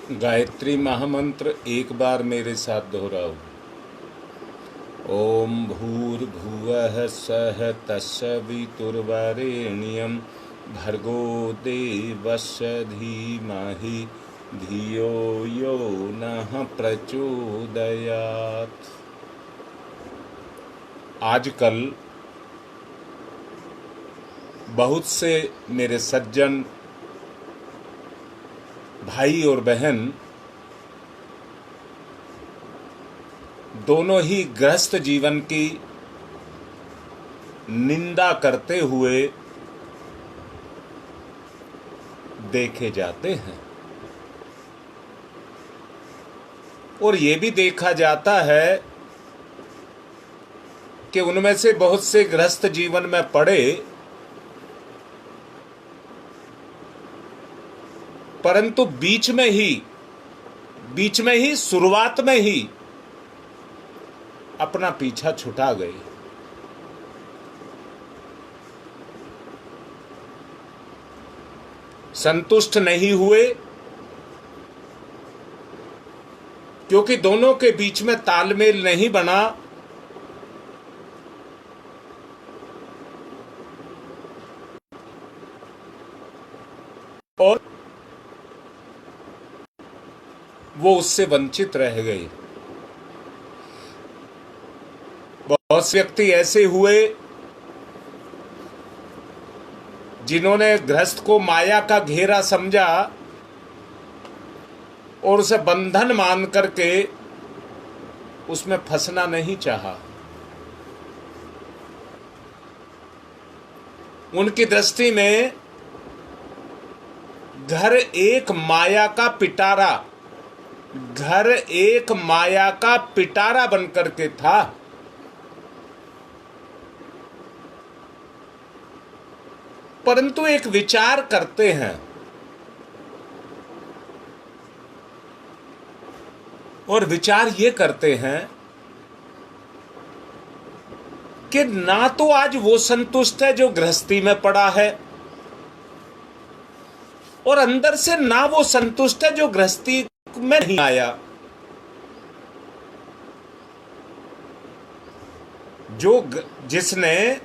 गायत्री महामंत्र एक बार मेरे साथ दोहराओ। ओम भूर्भुवः स्वः तत्सवितुर्वरेण्यं भर्गो देवस्य धीमहि धियो यो नः प्रचोदयात्। आजकल बहुत से मेरे सज्जन भाई और बहन दोनों ही गृहस्थ जीवन की निंदा करते हुए देखे जाते हैं और ये भी देखा जाता है कि उनमें से बहुत से गृहस्थ जीवन में पड़े परंतु बीच में ही शुरुआत में ही अपना पीछा छुटा गए। संतुष्ट नहीं हुए क्योंकि दोनों के बीच में तालमेल नहीं बना और वो उससे वंचित रह गए। बहुत से व्यक्ति ऐसे हुए जिन्होंने गृहस्थ को माया का घेरा समझा और उसे बंधन मान करके उसमें फंसना नहीं चाहा। उनकी दृष्टि में घर एक माया का पिटारा बन करके था। परंतु एक विचार करते हैं और विचार ये करते हैं कि ना तो आज वो संतुष्ट है जो गृहस्थी में पड़ा है और अंदर से ना वो संतुष्ट है जो गृहस्थी में नहीं आया। जिसने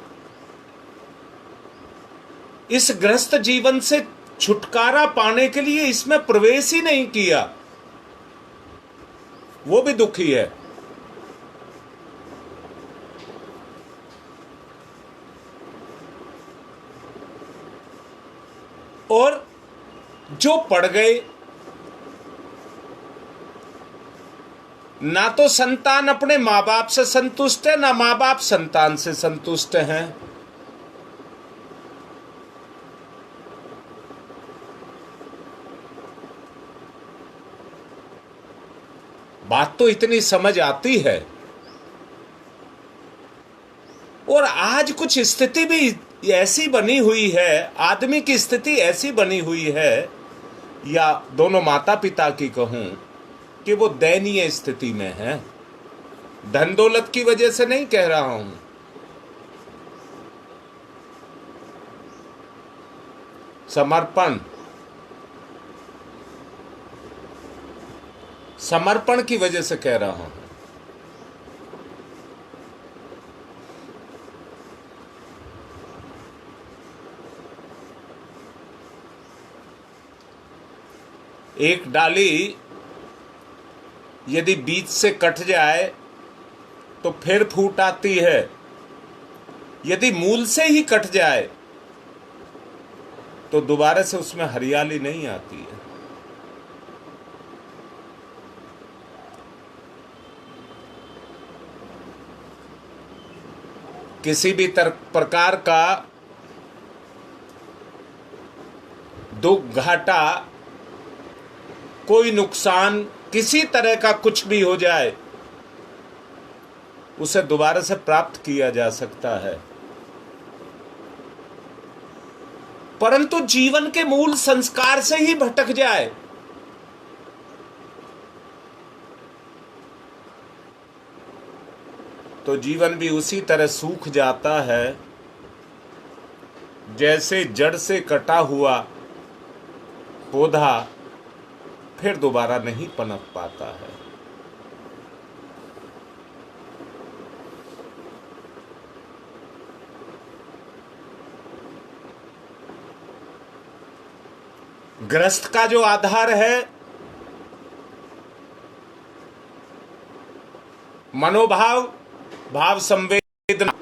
इस गृहस्थ जीवन से छुटकारा पाने के लिए इसमें प्रवेश ही नहीं किया, वो भी दुखी है। और जो पड़ गए, ना तो संतान अपने माँ बाप से संतुष्ट है, ना माँ बाप संतान से संतुष्ट हैं। बात तो इतनी समझ आती है और आज कुछ स्थिति भी ऐसी बनी हुई है, आदमी की स्थिति ऐसी बनी हुई है या दोनों माता पिता की कहूं कि वो दयनीय स्थिति में है। धन दौलत की वजह से नहीं कह रहा हूं, समर्पण की वजह से कह रहा हूं। एक डाली यदि बीज से कट जाए तो फिर फूट आती है, यदि मूल से ही कट जाए तो दोबारा से उसमें हरियाली नहीं आती है। किसी भी प्रकार का दुख घाटा, कोई नुकसान, किसी तरह का कुछ भी हो जाए उसे दोबारा से प्राप्त किया जा सकता है, परंतु जीवन के मूल संस्कार से ही भटक जाए तो जीवन भी उसी तरह सूख जाता है जैसे जड़ से कटा हुआ पौधा फिर दोबारा नहीं पनप पाता है। गृहस्थ का जो आधार है मनोभाव, भाव संवेदना,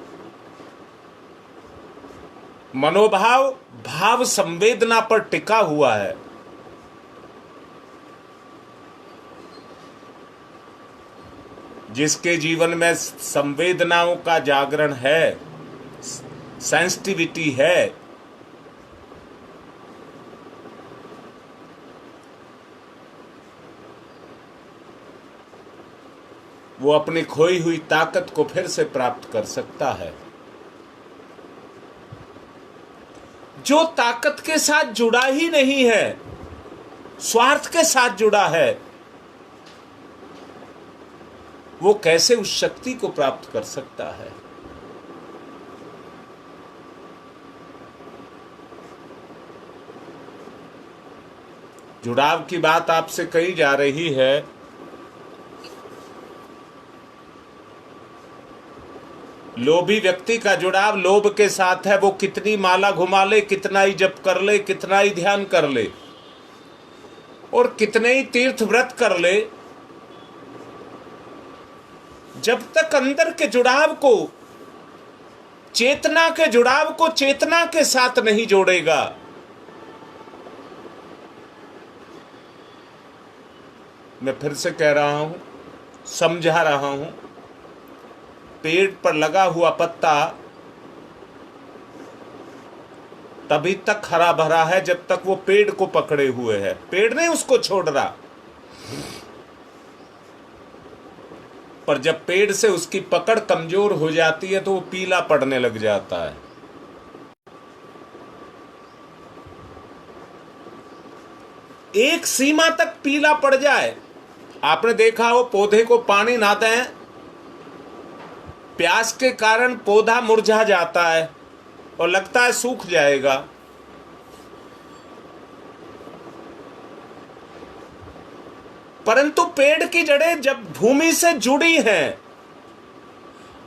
मनोभाव भाव संवेदना पर टिका हुआ है। जिसके जीवन में संवेदनाओं का जागरण है, सेंसिटिविटी है, वो अपनी खोई हुई ताकत को फिर से प्राप्त कर सकता है। जो ताकत के साथ जुड़ा ही नहीं है, स्वार्थ के साथ जुड़ा है, वो कैसे उस शक्ति को प्राप्त कर सकता है? जुड़ाव की बात आपसे कही जा रही है। लोभी व्यक्ति का जुड़ाव लोभ के साथ है। वो कितनी माला घुमा ले, कितना ही जप कर ले, कितना ही ध्यान कर ले और कितने ही तीर्थ व्रत कर ले, जब तक अंदर के जुड़ाव को, चेतना के जुड़ाव को चेतना के साथ नहीं जोड़ेगा, मैं फिर से कह रहा हूं, समझा रहा हूं, पेड़ पर लगा हुआ पत्ता तभी तक हरा भरा है जब तक वो पेड़ को पकड़े हुए है। पेड़ नहीं उसको छोड़ रहा, पर जब पेड़ से उसकी पकड़ कमजोर हो जाती है तो वो पीला पड़ने लग जाता है। एक सीमा तक पीला पड़ जाए, आपने देखा हो पौधे को पानी ना दें, प्यास के कारण पौधा मुरझा जाता है और लगता है सूख जाएगा। परंतु पेड़ की जड़ें जब भूमि से जुड़ी हैं,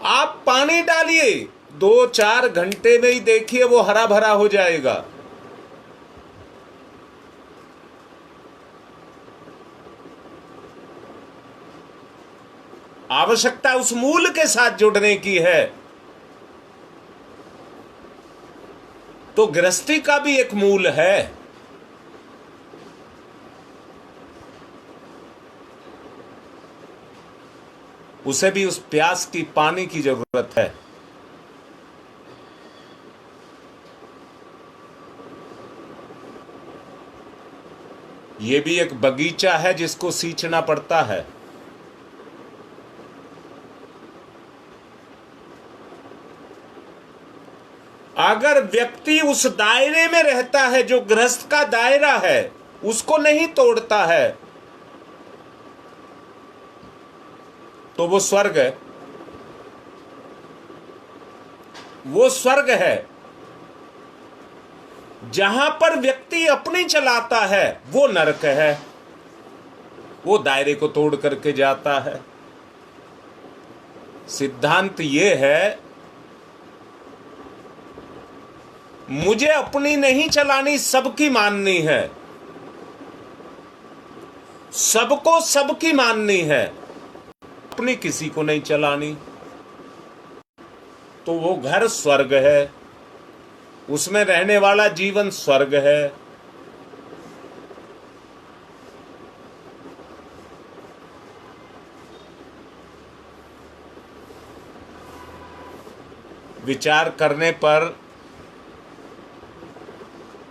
आप पानी डालिए, 2-4 घंटे में ही देखिए वो हरा भरा हो जाएगा। आवश्यकता उस मूल के साथ जुड़ने की है। तो गृहस्थी का भी एक मूल है। उसे भी उस प्यास की, पानी की जरूरत है। यह भी एक बगीचा है जिसको सींचना पड़ता है। अगर व्यक्ति उस दायरे में रहता है जो गृहस्थ का दायरा है, उसको नहीं तोड़ता है, तो वो स्वर्ग है। वो स्वर्ग है। जहां पर व्यक्ति अपनी चलाता है वो नरक है। वो दायरे को तोड़ करके जाता है। सिद्धांत ये है, मुझे अपनी नहीं चलानी, सबकी माननी है। सबको सबकी माननी है, अपनी किसी को नहीं चलानी। तो वो घर स्वर्ग है, उसमें रहने वाला जीवन स्वर्ग है। विचार करने पर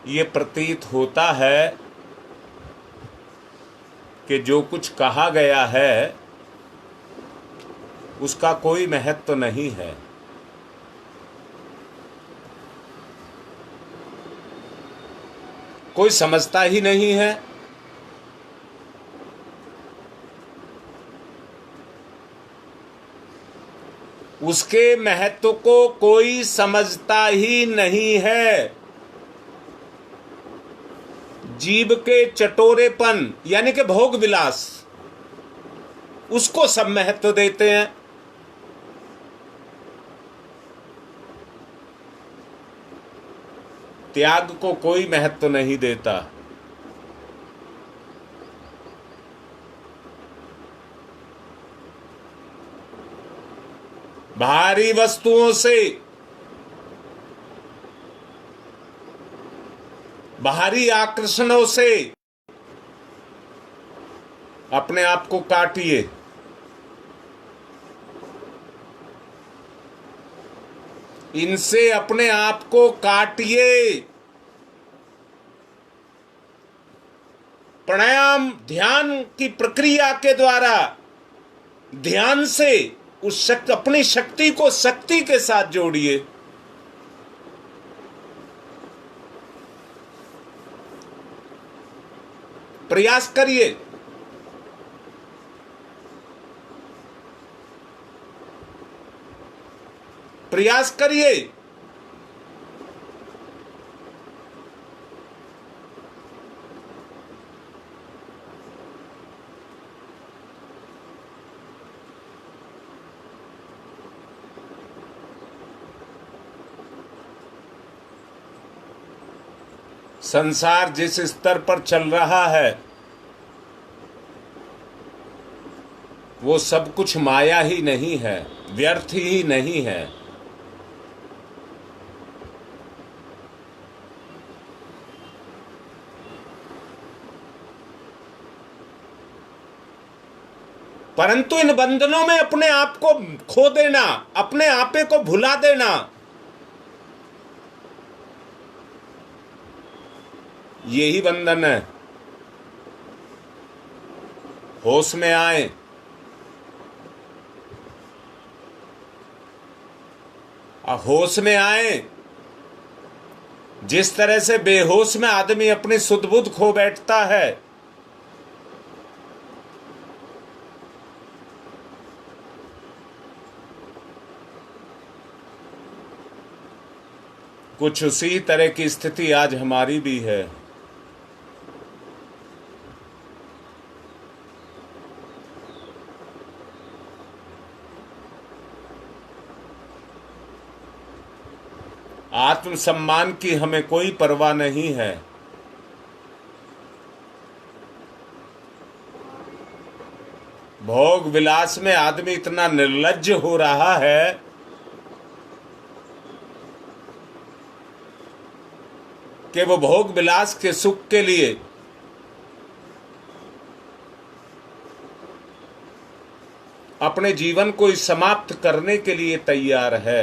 ये प्रतीत होता है कि जो कुछ कहा गया है उसका कोई महत्व नहीं है। कोई समझता ही नहीं है। उसके महत्व को कोई समझता ही नहीं है। जीव के चटोरेपन यानी कि भोग विलास, उसको सब महत्व देते हैं। त्याग को कोई महत्व नहीं देता। भारी वस्तुओं से, बाहरी आकर्षणों से अपने आप को काटिए। इनसे अपने आप को काटिए। प्राणायाम ध्यान की प्रक्रिया के द्वारा ध्यान से उस अपनी शक्ति को शक्ति के साथ जोड़िए। प्रयास करिए। प्रयास करिए। संसार जिस स्तर पर चल रहा है वो सब कुछ माया ही नहीं है, व्यर्थ ही नहीं है। परंतु इन बंधनों में अपने आप को खो देना, अपने आपे को भुला देना, यही बंधन है। होश में आए। होश में आए। जिस तरह से बेहोश में आदमी अपनी सुध बुध खो बैठता है, कुछ उसी तरह की स्थिति आज हमारी भी है। आत्मसम्मान की हमें कोई परवाह नहीं है। भोग विलास में आदमी इतना निर्लज्ज हो रहा है कि वो भोग विलास के सुख के लिए अपने जीवन को समाप्त करने के लिए तैयार है।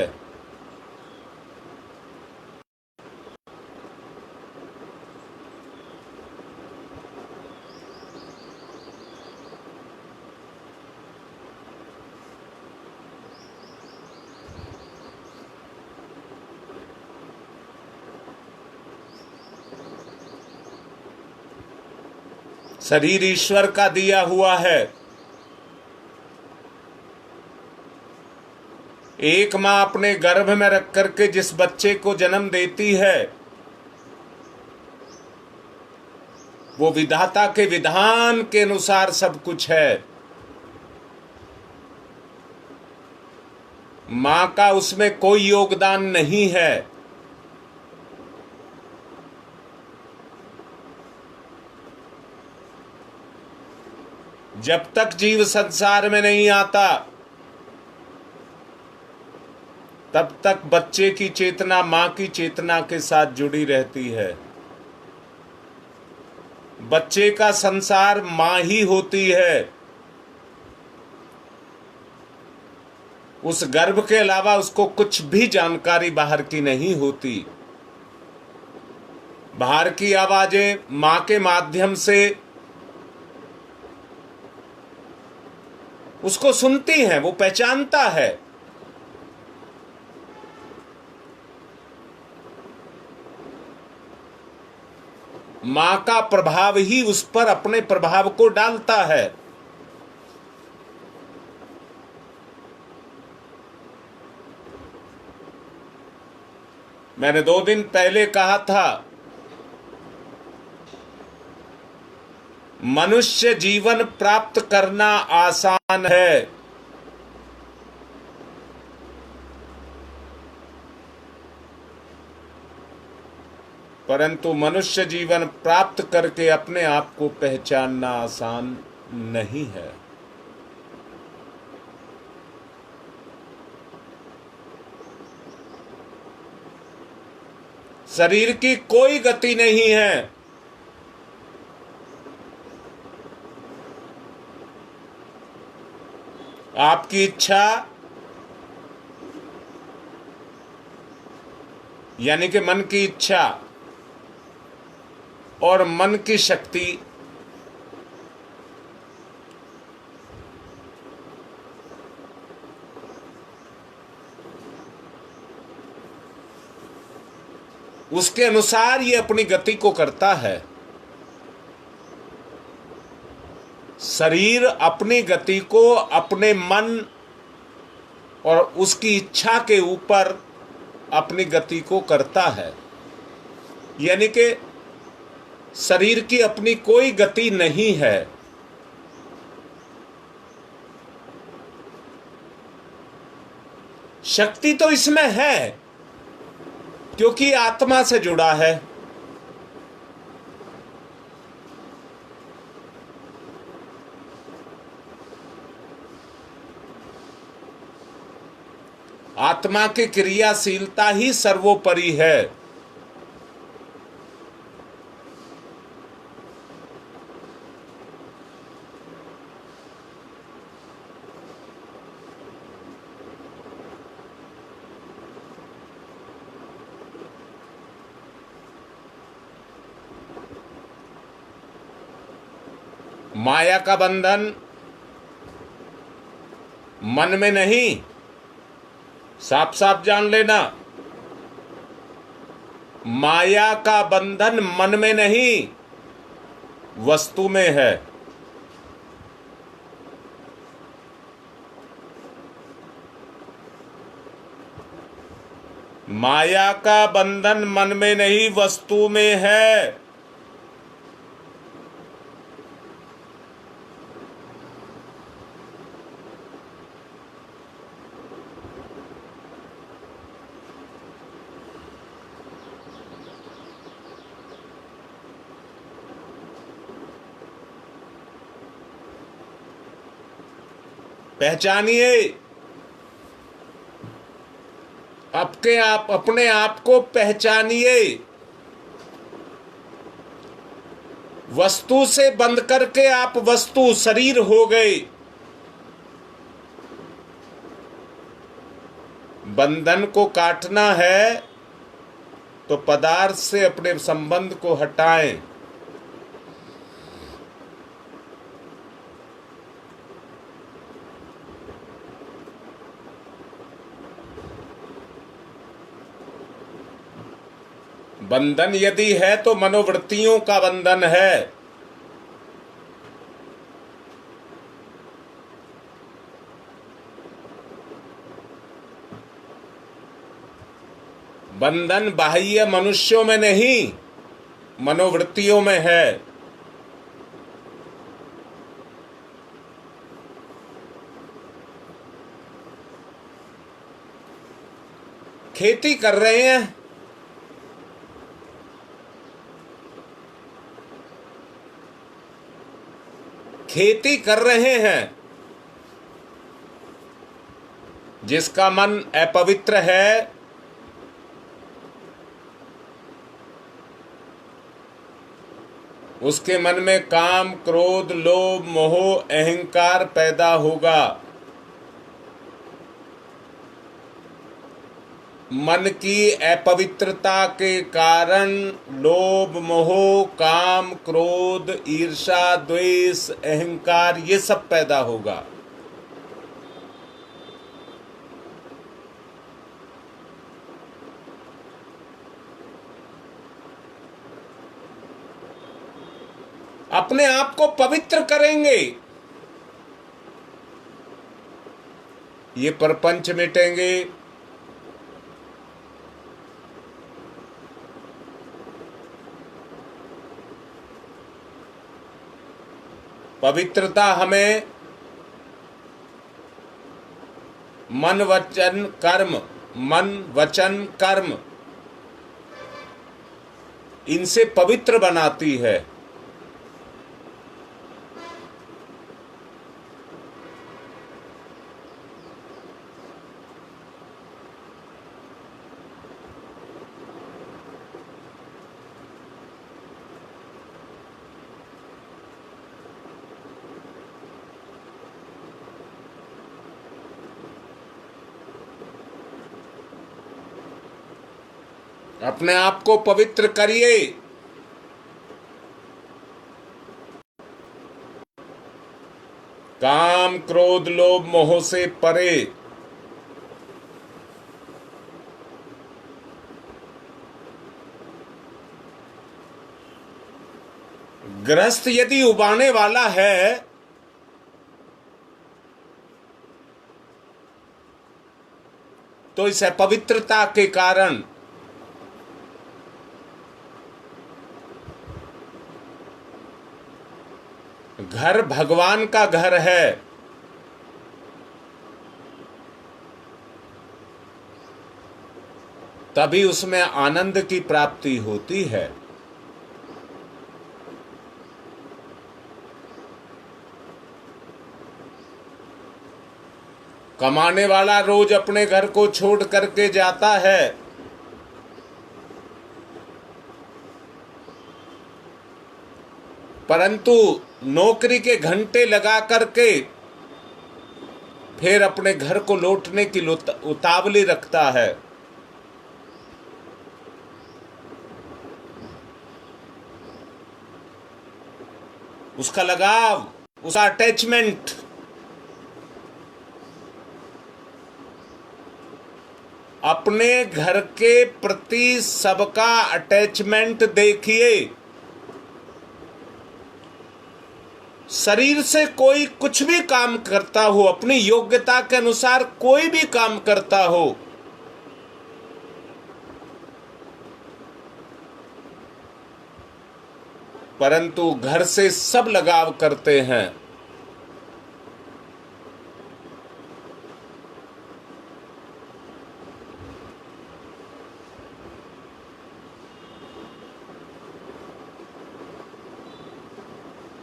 शरीर ईश्वर का दिया हुआ है। एक मां अपने गर्भ में रख करके जिस बच्चे को जन्म देती है वो विधाता के विधान के अनुसार सब कुछ है। मां का उसमें कोई योगदान नहीं है। जब तक जीव संसार में नहीं आता तब तक बच्चे की चेतना मां की चेतना के साथ जुड़ी रहती है। बच्चे का संसार मां ही होती है। उस गर्भ के अलावा उसको कुछ भी जानकारी बाहर की नहीं होती। बाहर की आवाजें मां के माध्यम से उसको सुनती हैं, वो पहचानता है। मां का प्रभाव ही उस पर अपने प्रभाव को डालता है। मैंने 2 दिन पहले कहा था मनुष्य जीवन प्राप्त करना आसान है, परंतु मनुष्य जीवन प्राप्त करके अपने आप को पहचानना आसान नहीं है। शरीर की कोई गति नहीं है, आपकी इच्छा यानी कि मन की इच्छा और मन की शक्ति उसके अनुसार ये अपनी गति को करता है। शरीर अपनी गति को अपने मन और उसकी इच्छा के ऊपर अपनी गति को करता है, यानी कि शरीर की अपनी कोई गति नहीं है। शक्ति तो इसमें है क्योंकि आत्मा से जुड़ा है। आत्मा की क्रियाशीलता ही सर्वोपरि है। माया का बंधन मन में नहीं, साफ साफ जान लेना, माया का बंधन मन में नहीं वस्तु में है। माया का बंधन मन में नहीं वस्तु में है। पहचानिए, अपने आप को पहचानिए। वस्तु से बंध करके आप वस्तु शरीर हो गए। बंधन को काटना है तो पदार्थ से अपने संबंध को हटाएं। बंधन यदि है तो मनोवृत्तियों का बंधन है। बंधन बाह्य मनुष्यों में नहीं, मनोवृत्तियों में है। खेती कर रहे हैं, खेती कर रहे हैं, जिसका मन अपवित्र है उसके मन में काम, क्रोध, लोभ, मोह, अहंकार पैदा होगा। मन की अपवित्रता के कारण लोभ, मोह, काम, क्रोध, ईर्ष्या, द्वेष, अहंकार ये सब पैदा होगा। अपने आप को पवित्र करेंगे, ये प्रपंच मिटेंगे। पवित्रता हमें मन वचन कर्म इनसे पवित्र बनाती है। अपने आप को पवित्र करिए। काम क्रोध लोभ मोह से परे। गृहस्थ यदि उबाने वाला है तो इस अपवित्रता के कारण घर भगवान का घर है, तभी उसमें आनंद की प्राप्ति होती है। कमाने वाला रोज अपने घर को छोड़ करके जाता है, परंतु नौकरी के घंटे लगा करके फिर अपने घर को लौटने की उतावली रखता है। उसका लगाव, उसका अटैचमेंट अपने घर के प्रति सबका अटैचमेंट देखिए। शरीर से कोई कुछ भी काम करता हो, अपनी योग्यता के अनुसार कोई भी काम करता हो, परंतु घर से सब लगाव करते हैं।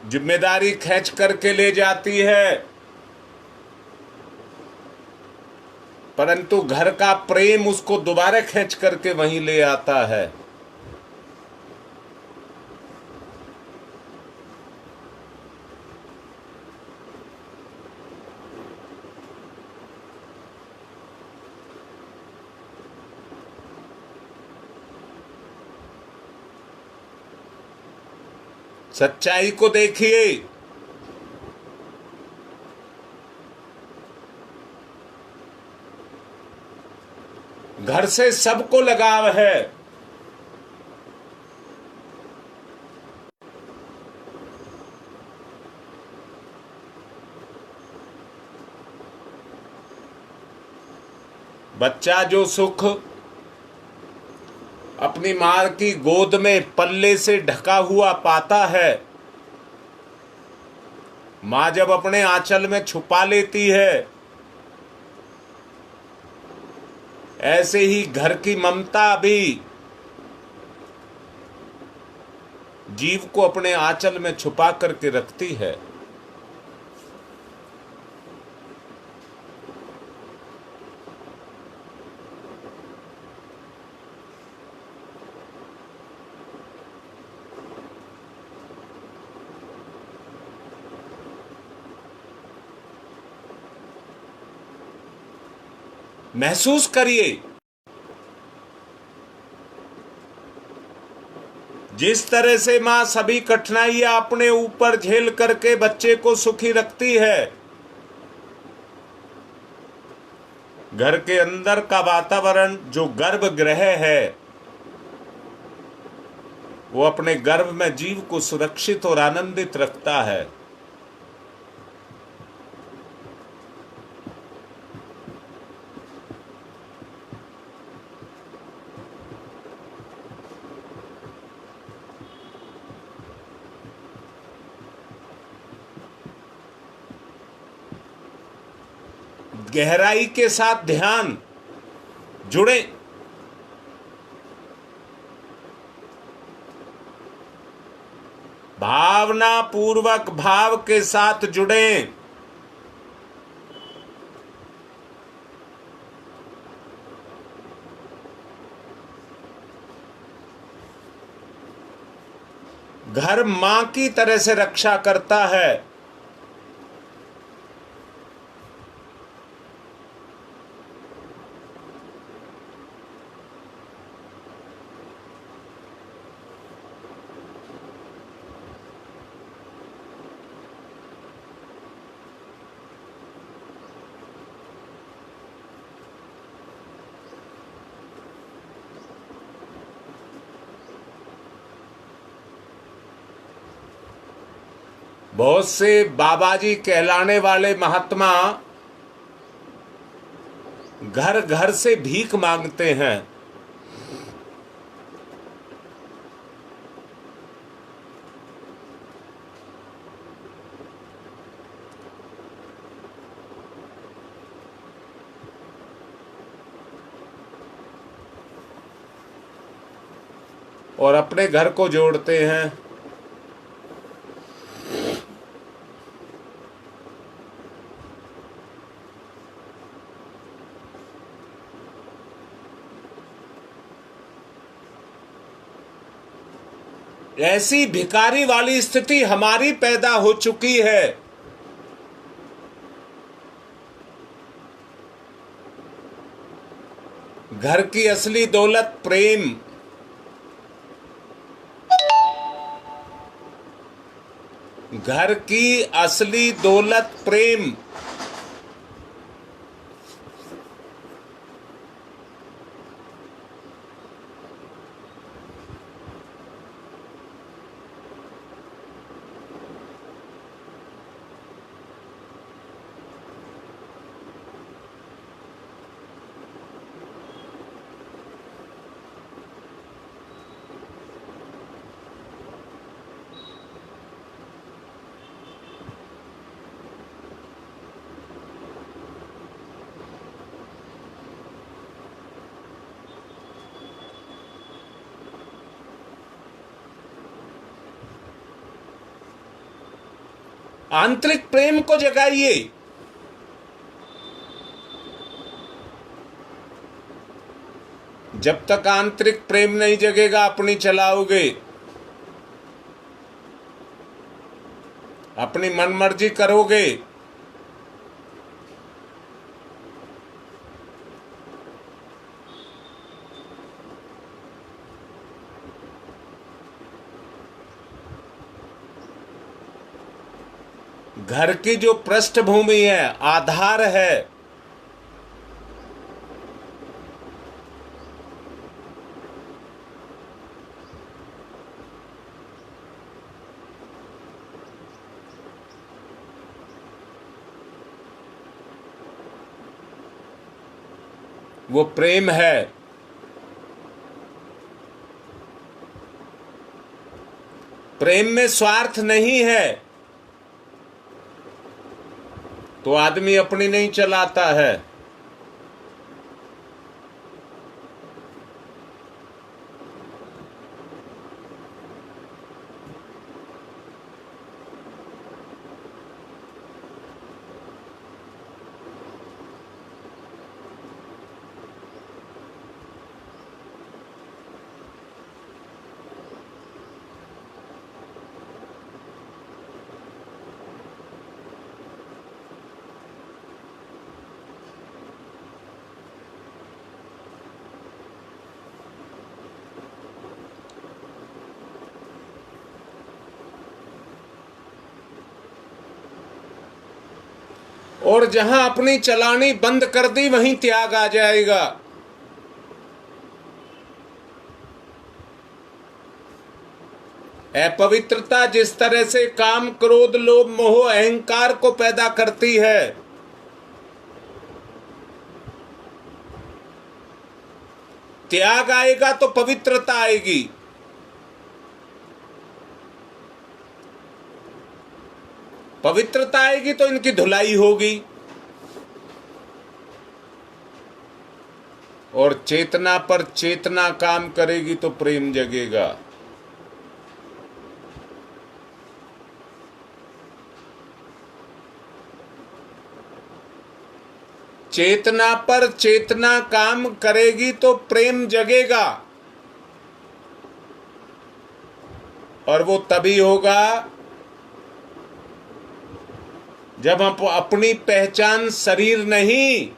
जिम्मेदारी खींच करके ले जाती है, परंतु घर का प्रेम उसको दोबारा खींच करके वहीं ले आता है। सच्चाई को देखिए। घर से सबको लगाव है, बच्चा जो सुख अपनी मां की गोद में पल्ले से ढका हुआ पाता है, मां जब अपने आंचल में छुपा लेती है, ऐसे ही घर की ममता भी जीव को अपने आंचल में छुपा करके रखती है। महसूस करिए, जिस तरह से मां सभी कठिनाइयां अपने ऊपर झेल करके बच्चे को सुखी रखती है, घर के अंदर का वातावरण जो गर्भगृह है, वो अपने गर्भ में जीव को सुरक्षित और आनंदित रखता है। गहराई के साथ ध्यान जुड़े। भावना पूर्वक भाव के साथ जुड़े। घर मां की तरह से रक्षा करता है। बहुत से बाबाजी कहलाने वाले महात्मा घर घर से भीख मांगते हैं। और अपने घर को जोड़ते हैं। ऐसी भिखारी वाली स्थिति हमारी पैदा हो चुकी है। घर की असली दौलत प्रेम। घर की असली दौलत प्रेम। आंतरिक प्रेम को जगाइए। जब तक आंतरिक प्रेम नहीं जगेगा अपनी चलाओगे, अपनी मनमर्जी करोगे, घर की जो पृष्ठभूमि है, आधार है, वो प्रेम है। प्रेम में स्वार्थ नहीं है तो आदमी अपनी नहीं चलाता है। और जहां अपनी चलानी बंद कर दी वहीं त्याग आ जाएगा। अपवित्रता जिस तरह से काम, क्रोध, लोभ, मोह, अहंकार को पैदा करती है, त्याग आएगा तो पवित्रता आएगी। पवित्रता आएगी तो इनकी धुलाई होगी। और चेतना पर चेतना काम करेगी तो प्रेम जगेगा। चेतना पर चेतना काम करेगी तो प्रेम जगेगा, और वो तभी होगा जब हम अपनी पहचान शरीर नहीं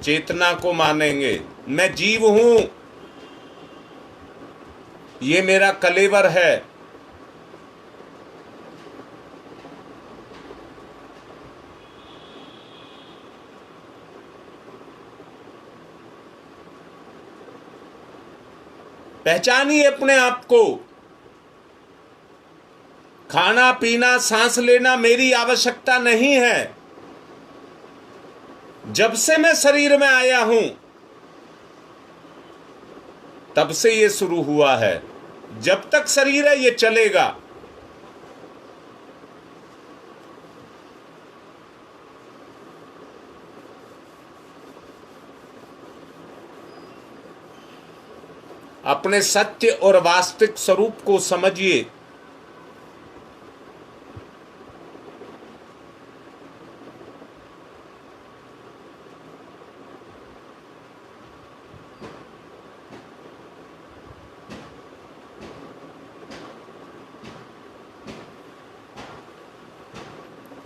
चेतना को मानेंगे। मैं जीव हूं, ये मेरा कलेवर है। पहचानिए अपने आप को। खाना पीना सांस लेना मेरी आवश्यकता नहीं है। जब से मैं शरीर में आया हूं तब से ये शुरू हुआ है। जब तक शरीर है ये चलेगा। अपने सत्य और वास्तविक स्वरूप को समझिए।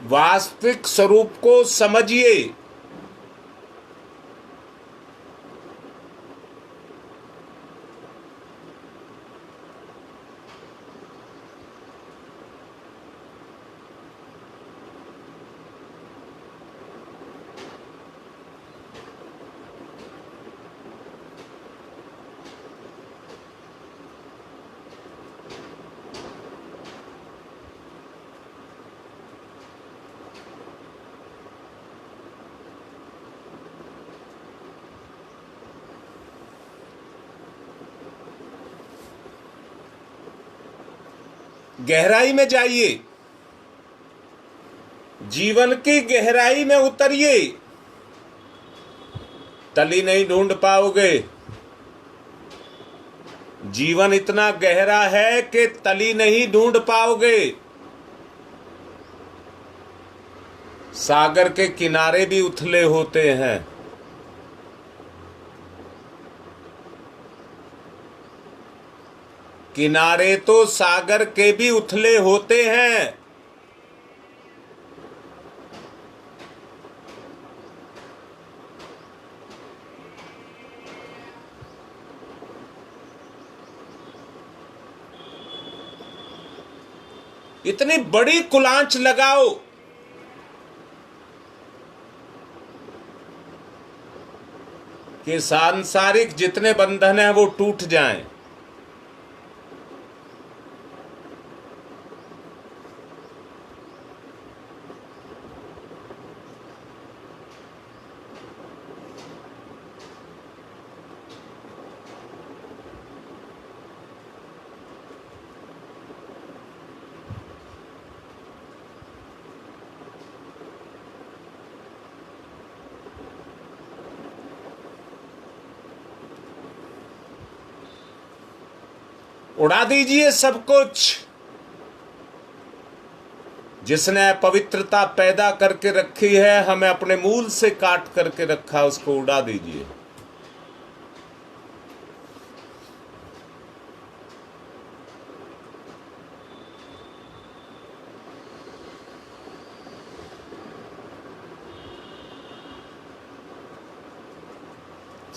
वास्तविक स्वरूप को समझिए। गहराई में जाइए, जीवन की गहराई में उतरिए। तली नहीं ढूंढ पाओगे। जीवन इतना गहरा है कि तली नहीं ढूंढ पाओगे। सागर के किनारे भी उथले होते हैं। किनारे तो सागर के भी उथले होते हैं। इतनी बड़ी कुलांच लगाओ कि सांसारिक जितने बंधन हैं वो टूट जाएं। उड़ा दीजिए सब कुछ। जिसने पवित्रता पैदा करके रखी है, हमें अपने मूल से काट करके रखा, उसको उड़ा दीजिए।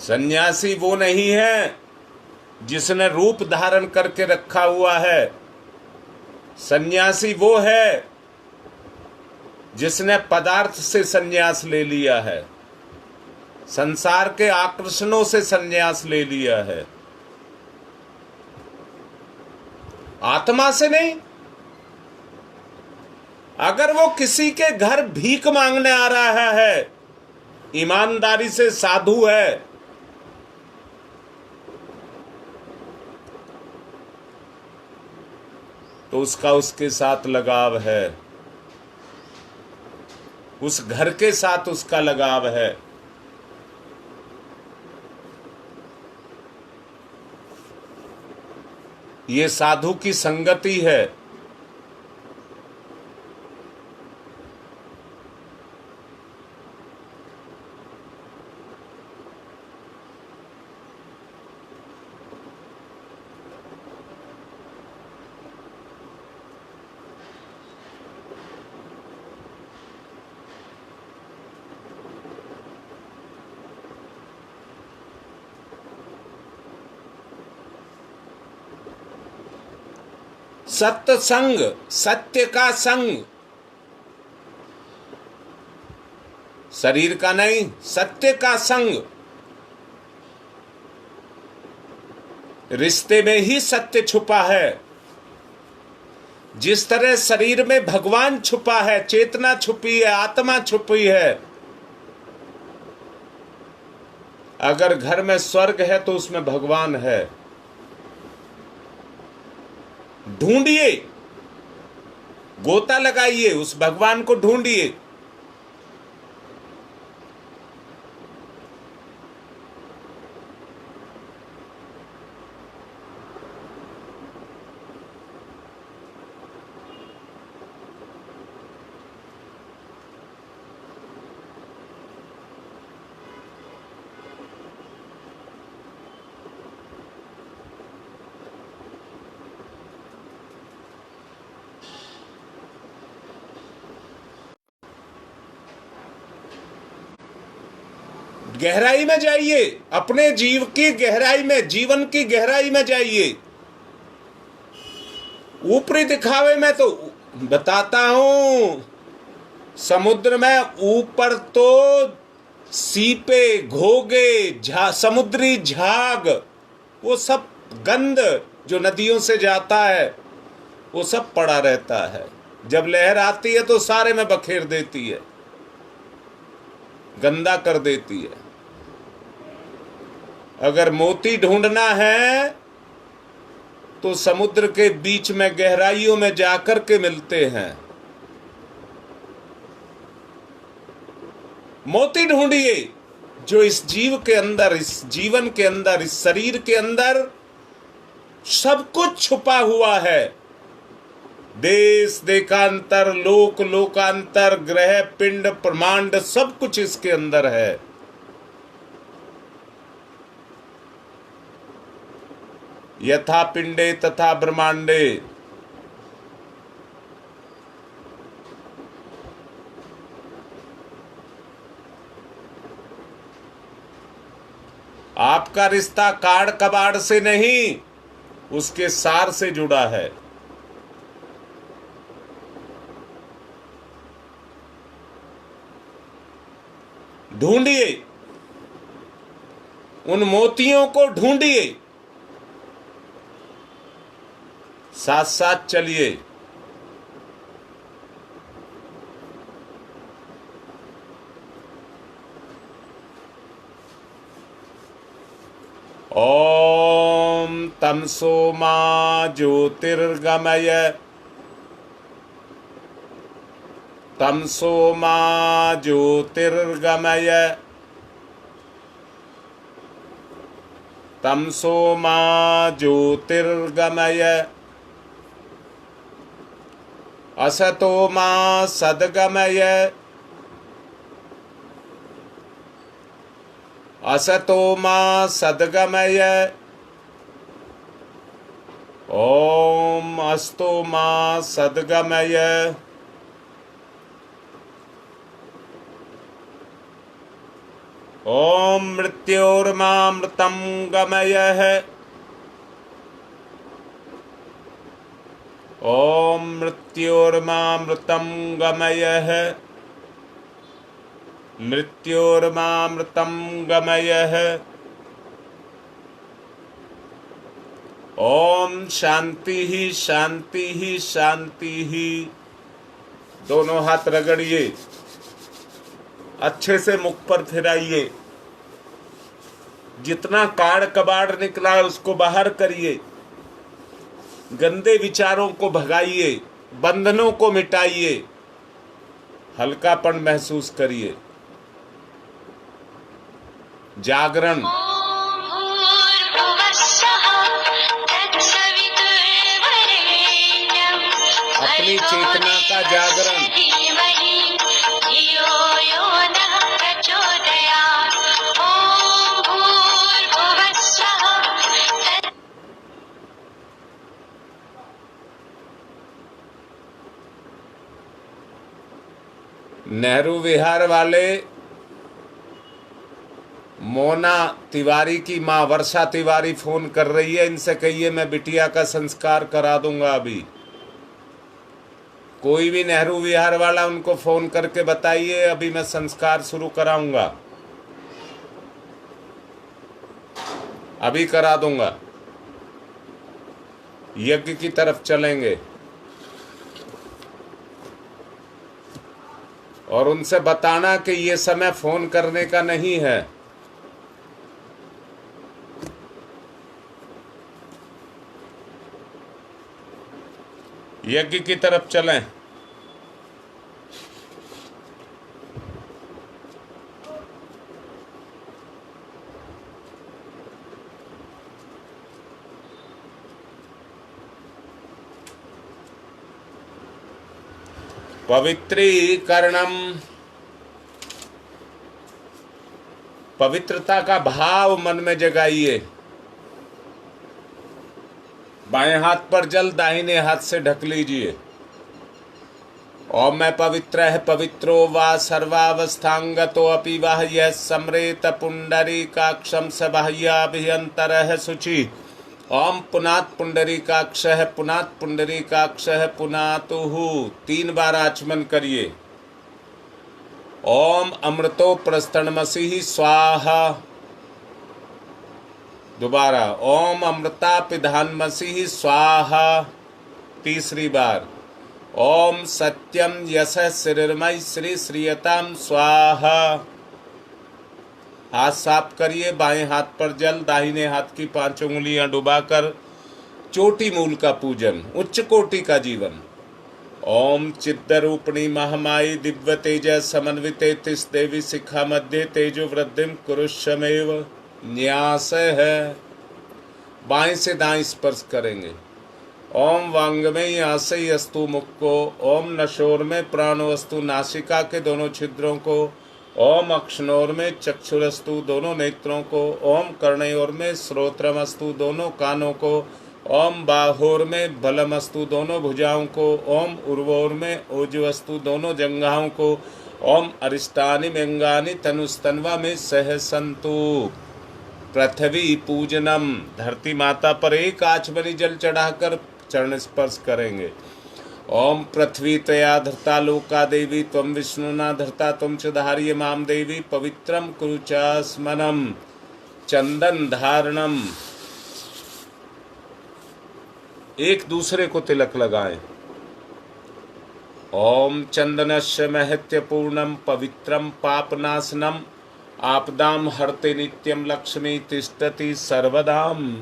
सन्यासी वो नहीं है जिसने रूप धारण करके रखा हुआ है। सन्यासी वो है जिसने पदार्थ से संन्यास ले लिया है, संसार के आकर्षणों से संन्यास ले लिया है, आत्मा से नहीं। अगर वो किसी के घर भीख मांगने आ रहा है, ईमानदारी से साधु है, तो उसका उसके साथ लगाव है, उस घर के साथ उसका लगाव है। ये साधु की संगति है। सत्संग, सत्य का संग, शरीर का नहीं, सत्य का संग। रिश्ते में ही सत्य छुपा है। जिस तरह शरीर में भगवान छुपा है, चेतना छुपी है, आत्मा छुपी है। अगर घर में स्वर्ग है तो उसमें भगवान है। ढूंढिए, गोता लगाइए, उस भगवान को ढूंढिए। गहराई में जाइए, अपने जीव की गहराई में, जीवन की गहराई में जाइए। ऊपरी दिखावे में तो बताता हूं, समुद्र में ऊपर तो सीपे, घोगे, समुद्री झाग, वो सब गंध जो नदियों से जाता है वो सब पड़ा रहता है। जब लहर आती है तो सारे में बखेर देती है, गंदा कर देती है। अगर मोती ढूंढना है तो समुद्र के बीच में गहराइयों में जाकर के मिलते हैं। मोती ढूंढिए जो इस जीव के अंदर, इस जीवन के अंदर, इस शरीर के अंदर सब कुछ छुपा हुआ है। देश देशांतर, लोक लोकांतर, ग्रह पिंड ब्रह्मांड, सब कुछ इसके अंदर है। यथा पिंडे तथा ब्रह्मांडे। आपका रिश्ता काड़ कबाड़ से नहीं, उसके सार से जुड़ा है। ढूंढिए, उन मोतियों को ढूंढिए, साथ साथ चलिए। ओम तमसो मा ज्योतिर्गमय, तमसो मा ज्योतिर्गमय, तमसो मा ज्योतिर्गमय, असतो मा सद्गमय, असतो मा सद्गमय, ओम अस्तो मा सद्गमय। ओम मृत्योर्मामृतं गमयः, ओम मृत्योर्मामृतं गमयः, मृत्योर्मामृतं गमयः। ओम शांति ही शांति ही शांति ही। दोनों हाथ रगड़िए, अच्छे से मुख पर फिराइए। जितना काड़ कबाड़ निकला है उसको बाहर करिए, गंदे विचारों को भगाइए, बंधनों को मिटाइए, हल्कापन महसूस करिए। जागरण। अपनी चेतना का जागरण। नेहरू विहार वाले मोना तिवारी की माँ वर्षा तिवारी फोन कर रही है, इनसे कहिए मैं बिटिया का संस्कार करा दूंगा। अभी कोई भी नेहरू विहार वाला उनको फोन करके बताइए, अभी मैं संस्कार शुरू कराऊंगा, अभी करा दूंगा। यज्ञ की तरफ चलेंगे और उनसे बताना कि ये समय फोन करने का नहीं है। यज्ञ की तरफ चलें। पवित्रीकरणम, पवित्रता का भाव मन में जगाइए। बाएं हाथ पर जल दाहिने हाथ से ढक लीजिए। ओम मैं पवित्र है पवित्रो वा सर्वावस्थांगतो अपि वह यह सम्रेत पुंडरीकाक्षम स बाह्याभ्यंतरः शुचि। ओम पुनात् पुंडरीकाक्षः पुनात् पुंडरीकाक्षः पुनातुः। 3 बार आचमन करिए। ओम अमृतो प्रस्तनमसि स्वाहा। दोबारा ओम अमृता पिधानमसि स्वाहा। 3री बार ओम सत्यम यश श्रीर्मय श्री श्रीयताम स्वाहा। हाथ साफ करिए। बाएं हाथ पर जल, दाहिने हाथ की 5 उंगलियां डुबाकर चोटी मूल का पूजन, उच्च कोटि का जीवन। ओम चिद्रूपिणी महामाई दिव्य तेज समन्विते तिस देवी शिखा मध्य तेजो वृद्धिम कुरुष्यमेव। न्यास है। बाएं से दाएं स्पर्श करेंगे। ओम वांगमय आशय अस्तु मुख को। ओम नशोर में प्राणोस्तु नासिका के दोनों छिद्रों को। ओम अक्षनोर में चक्षुरस्तु दोनों नेत्रों को। ओम कर्णयोर में श्रोत्रमस्तु दोनों कानों को। ओम बाहोर में बलमस्तु दोनों भुजाओं को। ओम उर्वोर में ओजवस्तु दोनों जंघाओं को। ओम अरिष्टानि व्यंगानि तनुस्तन्वा में सहसंतु। पृथ्वी पूजनम, धरती माता पर एक आचमनी जल चढ़ाकर चरण स्पर्श करेंगे। ओम पृथ्वी तया धरता लोका देवी त्वं विष्णुना धरता त्वं च धार्य माम देवी पवित्रम कुरु च स्मनम। चंदन धारणम, एक दूसरे को तिलक लगाएं। ओम चंदनस्य महत्यपूर्णम पवित्रम पापनाशनम आपदाम हरते नित्यम लक्ष्मी तिष्ठति सर्वदाम।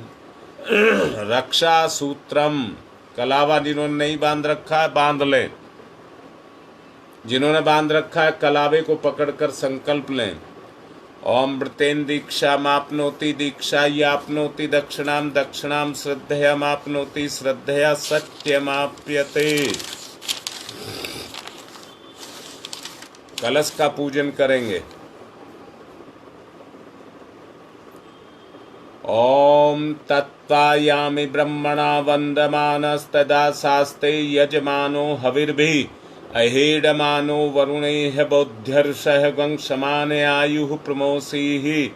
रक्षा सूत्रम, कलावा जिन्होंने नहीं बांध रखा है बांध लें। जिन्होंने बांध रखा है कलावे को पकड़कर संकल्प लें। ओम मृतेन दीक्षा मापनोति दीक्षा यापनोति दक्षिणाम दक्षिणाम श्रद्धया मापनोति श्रद्धया सत्यमाप्यते। कलश का पूजन करेंगे। ओम तत्त्वायामि ब्रह्मणा वन्दमानस्तदा शास्ते यजमानो हविर्भिः अहेडमानो वरुणैः बोध्यर्षः वंशमाने आयुः प्रमोषीः।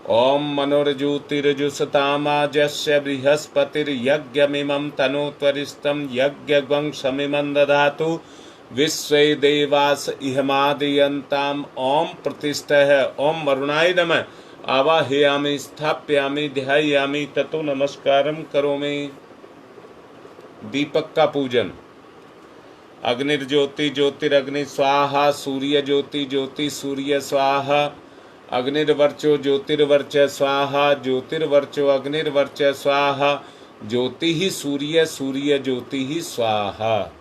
ओम मनोर्ज्योतिर्जुषतामाजस्य बृहस्पतिर्यज्ञमिमं तनोत्वरिष्ठं यज्ञवंशमिमं दधातु विश्वे देवास इहमादयन्ताम्। ओम प्रतिष्ठः। ओम वरुणाय नमः। आवाहयामि स्थाप्यामि ध्यायामि ततो नमस्कारं करोमि। दीपक का पूजन। अग्निर्ज्योति ज्योतिरग्नि स्वाहा। सूर्य ज्योति ज्योति सूर्य स्वाहा। अग्निर्वर्चो ज्योतिर्वर्च स्वाहा। ज्योतिर्वर्चो अग्निर्वर्च स्वाहा। ज्योति ही सूर्य सूर्य ज्योति ही स्वाहा।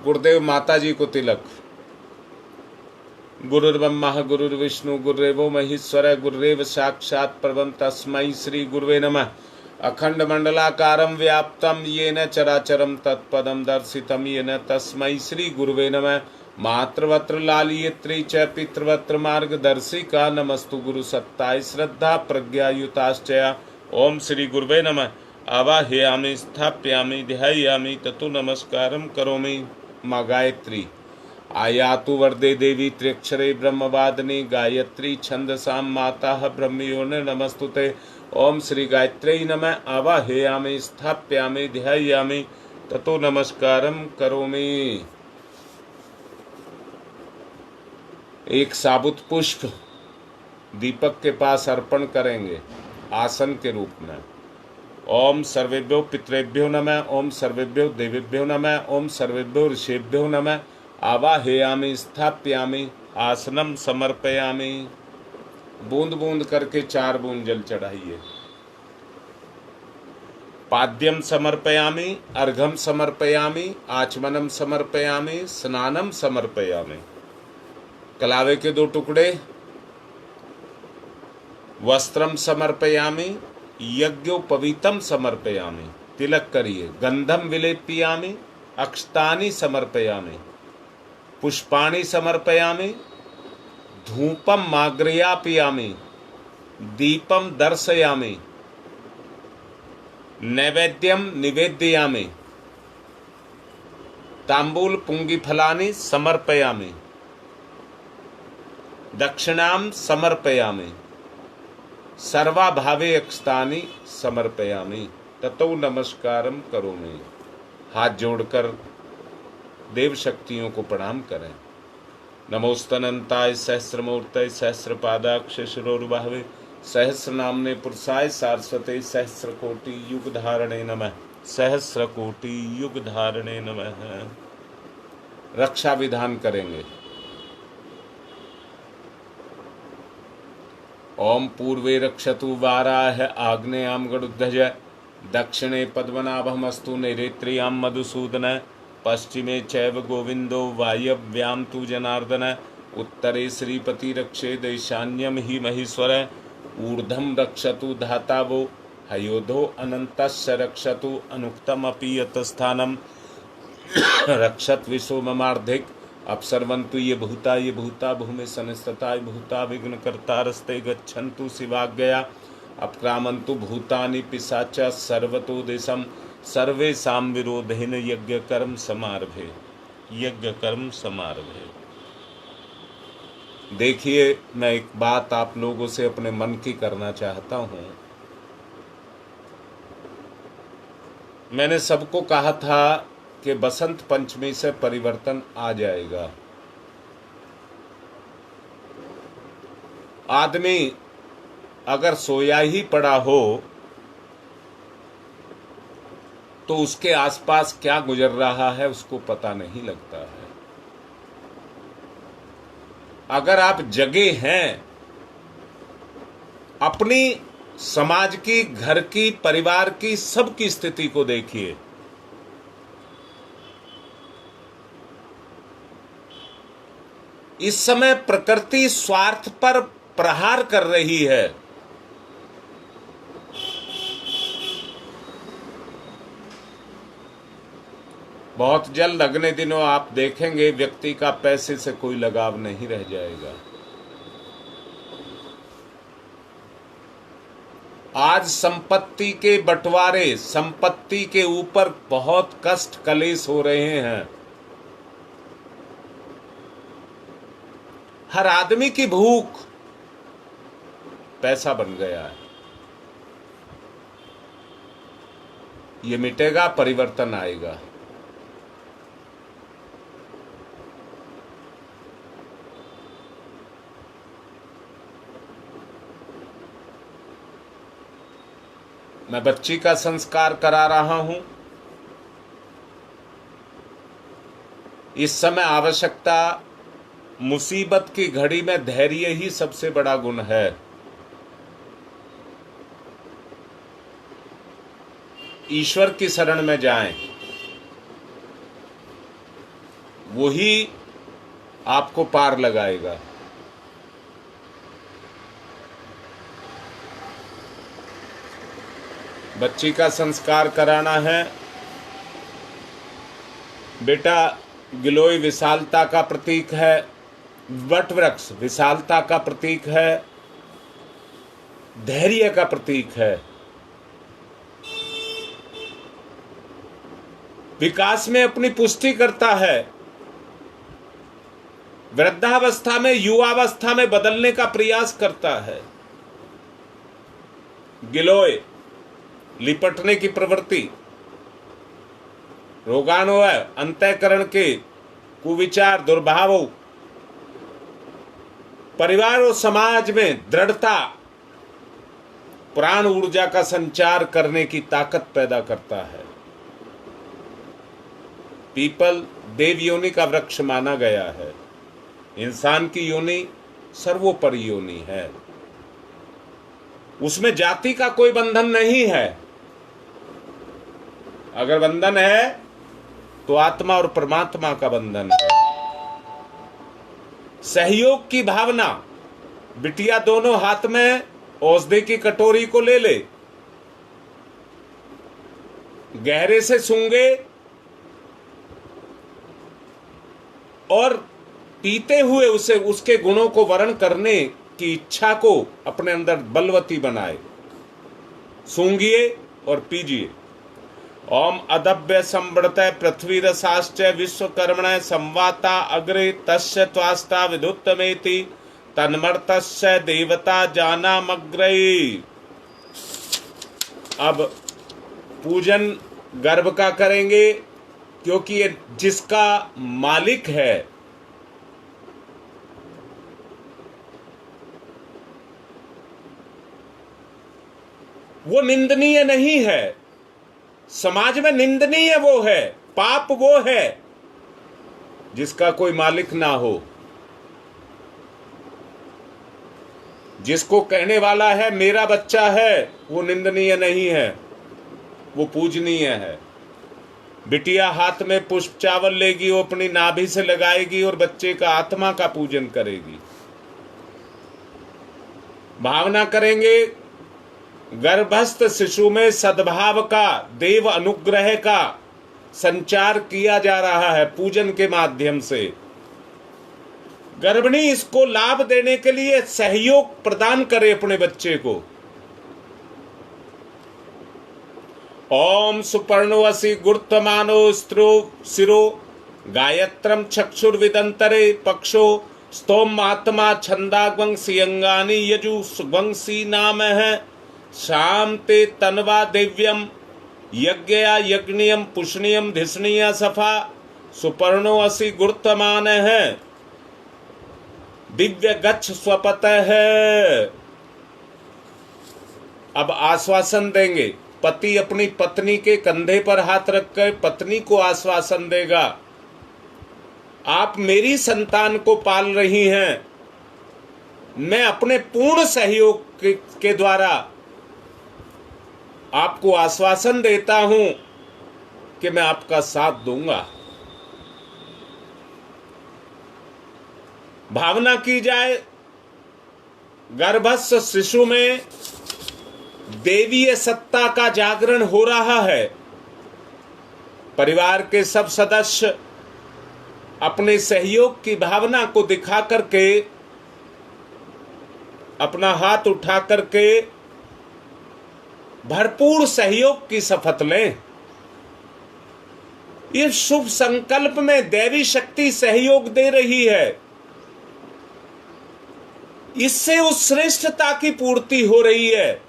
गुरुदेव माता जी को तिलक। गुरुर्ब्रह्मा गुरुर्विष्णु गुरुदेवो महेश्वर गुरुदेव साक्षात् परब्रह्म तस्मै श्री गुरुवे नमः। अखंड मंडलाकारं व्याप्तं येन चराचरं तत्पदं दर्शितं येन तस्मै श्री गुरुवे नमः। मातृवत्र लालियत्री च पितृवत्र मार्गदर्शिका नमस्तु गुरु सत्ताय श्रद्धा प्रज्ञायुताश्चया। ओम श्री गुरुवे नमः। आवाहयामि स्थापयामि ध्यायामि ततो नमस्कारं करोमि। माँ गायत्री आयातु वरदे देवी त्र्यक्षरे ब्रह्मवादिनी गायत्री छंदसां माता ब्रह्मयोनि नमस्तुते। ओम श्री गायत्र्यै नमः। आवाहयामि स्थापयामि ध्यायामि ततो नमस्कारं करोमि। एक साबुत पुष्प दीपक के पास अर्पण करेंगे आसन के रूप में। ओम सर्वेभ्यो पितृभ्यो नमः। ओम सर्वेभ्यो देवेभ्यो नमः। ओम सर्वेभ्यो ऋषिभ्यो नमः। आवाहयामि स्थापयामि आसनम समर्पयामि। बूंद बूंद करके 4 बूंद जल चढ़ाइए। पाद्यम समर्पयामि, अर्घम समर्पयामि, आचमनम समर्पयामि, स्नानम समर्पयामि। कलावे के 2 टुकड़े। वस्त्रम समर्पयामि, यज्ञोपवीतम समर्पयामि। तिलक करिए। गंधम विलेपयामि, अक्षतानि समर्पयामि, पुष्पाणि समर्पयामि, धूपम माग्रयापयामि, दीपम दर्शयामि, नैवेद्यम निवेदयामि, तांबूल पुंगिफलानि समर्पयामि, दक्षिणां समर्पयामि, सर्वाभावे अक्षतानि समर्पयामि ततो नमस्कारम करोमि। हाथ जोड़कर देव शक्तियों को प्रणाम करें। नमोस्तनंताय सहस्रमूर्तये सहस्रपादाक्ष शिरोर्बाहवे सहस्रनाम्ने पुरुषाय सारस्वते सहस्रकोटि युग धारणे नमः। सहस्रकोटि युग धारणे नमः। रक्षा विधान करेंगे। ओम पूर्वे रक्षतु वाराह आग्नेयाम गरुध्वज दक्षिणे पद्मनाभमस्तु नैरेत्र्यां मधुसूदन पश्चिमे चैव गोविंदो वायव्यां तु जनार्दन उत्तरे श्रीपति रक्षेद ईशान्यं हि महेश्वर ऊर्ध्वं रक्षतु धातावो हयोधो अनन्तस्य रक्षतु अनुक्तमपि यतस्थानं रक्षत विश्व ममार्धिक अपसर्वन्तु ये भूता भूमि संस्थिता भूता विघ्नकर्तारस्ते गच्छन्तु शिवाज्ञया अपक्रामन्तु भूतानि पिशाच सर्वतो देशम सर्वेषां विरोधेन यज्ञ कर्म समारभे। यज्ञ कर्म समारभे। देखिए, मैं एक बात आप लोगों से अपने मन की करना चाहता हूं। मैंने सबको कहा था कि बसंत पंचमी से परिवर्तन आ जाएगा। आदमी अगर सोया ही पड़ा हो तो उसके आसपास क्या गुजर रहा है उसको पता नहीं लगता है। अगर आप जगे हैं, अपनी समाज की, घर की, परिवार की, सबकी स्थिति को देखिए। इस समय प्रकृति स्वार्थ पर प्रहार कर रही है। बहुत जल्द अगले दिनों आप देखेंगे व्यक्ति का पैसे से कोई लगाव नहीं रह जाएगा। आज संपत्ति के बंटवारे, संपत्ति के ऊपर बहुत कष्ट कलेश हो रहे हैं। हर आदमी की भूख पैसा बन गया है। ये मिटेगा, परिवर्तन आएगा। मैं बच्ची का संस्कार करा रहा हूं। इस समय आवश्यकता, मुसीबत की घड़ी में धैर्य ही सबसे बड़ा गुण है। ईश्वर की शरण में जाएं, वही आपको पार लगाएगा। बच्ची का संस्कार कराना है। बेटा, गिलोय विशालता का प्रतीक है, वट वृक्ष विशालता का प्रतीक है, धैर्य का प्रतीक है, विकास में अपनी पुष्टि करता है, वृद्धावस्था में युवावस्था में बदलने का प्रयास करता है। गिलोय लिपटने की प्रवृत्ति, रोगाणुय अंतःकरण के कुविचार, दुर्भाव, परिवार और समाज में दृढ़ता, प्राण ऊर्जा का संचार करने की ताकत पैदा करता है। पीपल देव योनि का वृक्ष माना गया है। इंसान की योनि सर्वोपरि योनि है, उसमें जाति का कोई बंधन नहीं है। अगर बंधन है तो आत्मा और परमात्मा का बंधन है। सहयोग की भावना, बिटिया दोनों हाथ में औषधि की कटोरी को ले ले, गहरे से सूंघे और पीते हुए उसे उसके गुणों को वर्ण करने की इच्छा को अपने अंदर बलवती बनाए। सूंघिए और पीजिए। ओम अदभ्य संवृतय पृथ्वी रसाश्च विश्वकर्मण संवाता अग्रे तस्य त्वास्ता विदुत्तमेति तन्मर्तस्य देवता जानामग्रई। अब पूजन गर्भ का करेंगे, क्योंकि ये जिसका मालिक है वो निंदनीय नहीं है। समाज में निंदनीय वो है, पाप वो है जिसका कोई मालिक ना हो, जिसको कहने वाला है मेरा बच्चा है, वो निंदनीय नहीं है, वो पूजनीय है। बिटिया हाथ में पुष्प चावल लेगी, वो अपनी नाभि से लगाएगी और बच्चे का आत्मा का पूजन करेगी। भावना करेंगे गर्भस्थ शिशु में सद्भाव का, देव अनुग्रह का संचार किया जा रहा है पूजन के माध्यम से। गर्भिणी इसको लाभ देने के लिए सहयोग प्रदान करे अपने बच्चे को। ओम सुपर्णवसी गुरुत्वमानो स्त्रो शिरो गायत्रम चक्षुर्विदंतरे पक्षो स्तोम आत्मा छंदाग्वंसी अंगानी यजु सुवंशी नाम है शाम ते तनवा दिव्यम यज्ञया यज्ञियम पुष्णियम धिष्णीय सफा सुपर्णो असि गुरुत्वमान है दिव्य गच्छ स्वपत है। अब आश्वासन देंगे। पति अपनी पत्नी के कंधे पर हाथ रखकर पत्नी को आश्वासन देगा, आप मेरी संतान को पाल रही हैं, मैं अपने पूर्ण सहयोग के द्वारा आपको आश्वासन देता हूं कि मैं आपका साथ दूंगा। भावना की जाए गर्भस्थ शिशु में देवीय सत्ता का जागरण हो रहा है। परिवार के सब सदस्य अपने सहयोग की भावना को दिखा करके, अपना हाथ उठा करके भरपूर सहयोग की शपथ लें। इस शुभ संकल्प में दैवी शक्ति सहयोग दे रही है। इससे उस श्रेष्ठता की पूर्ति हो रही है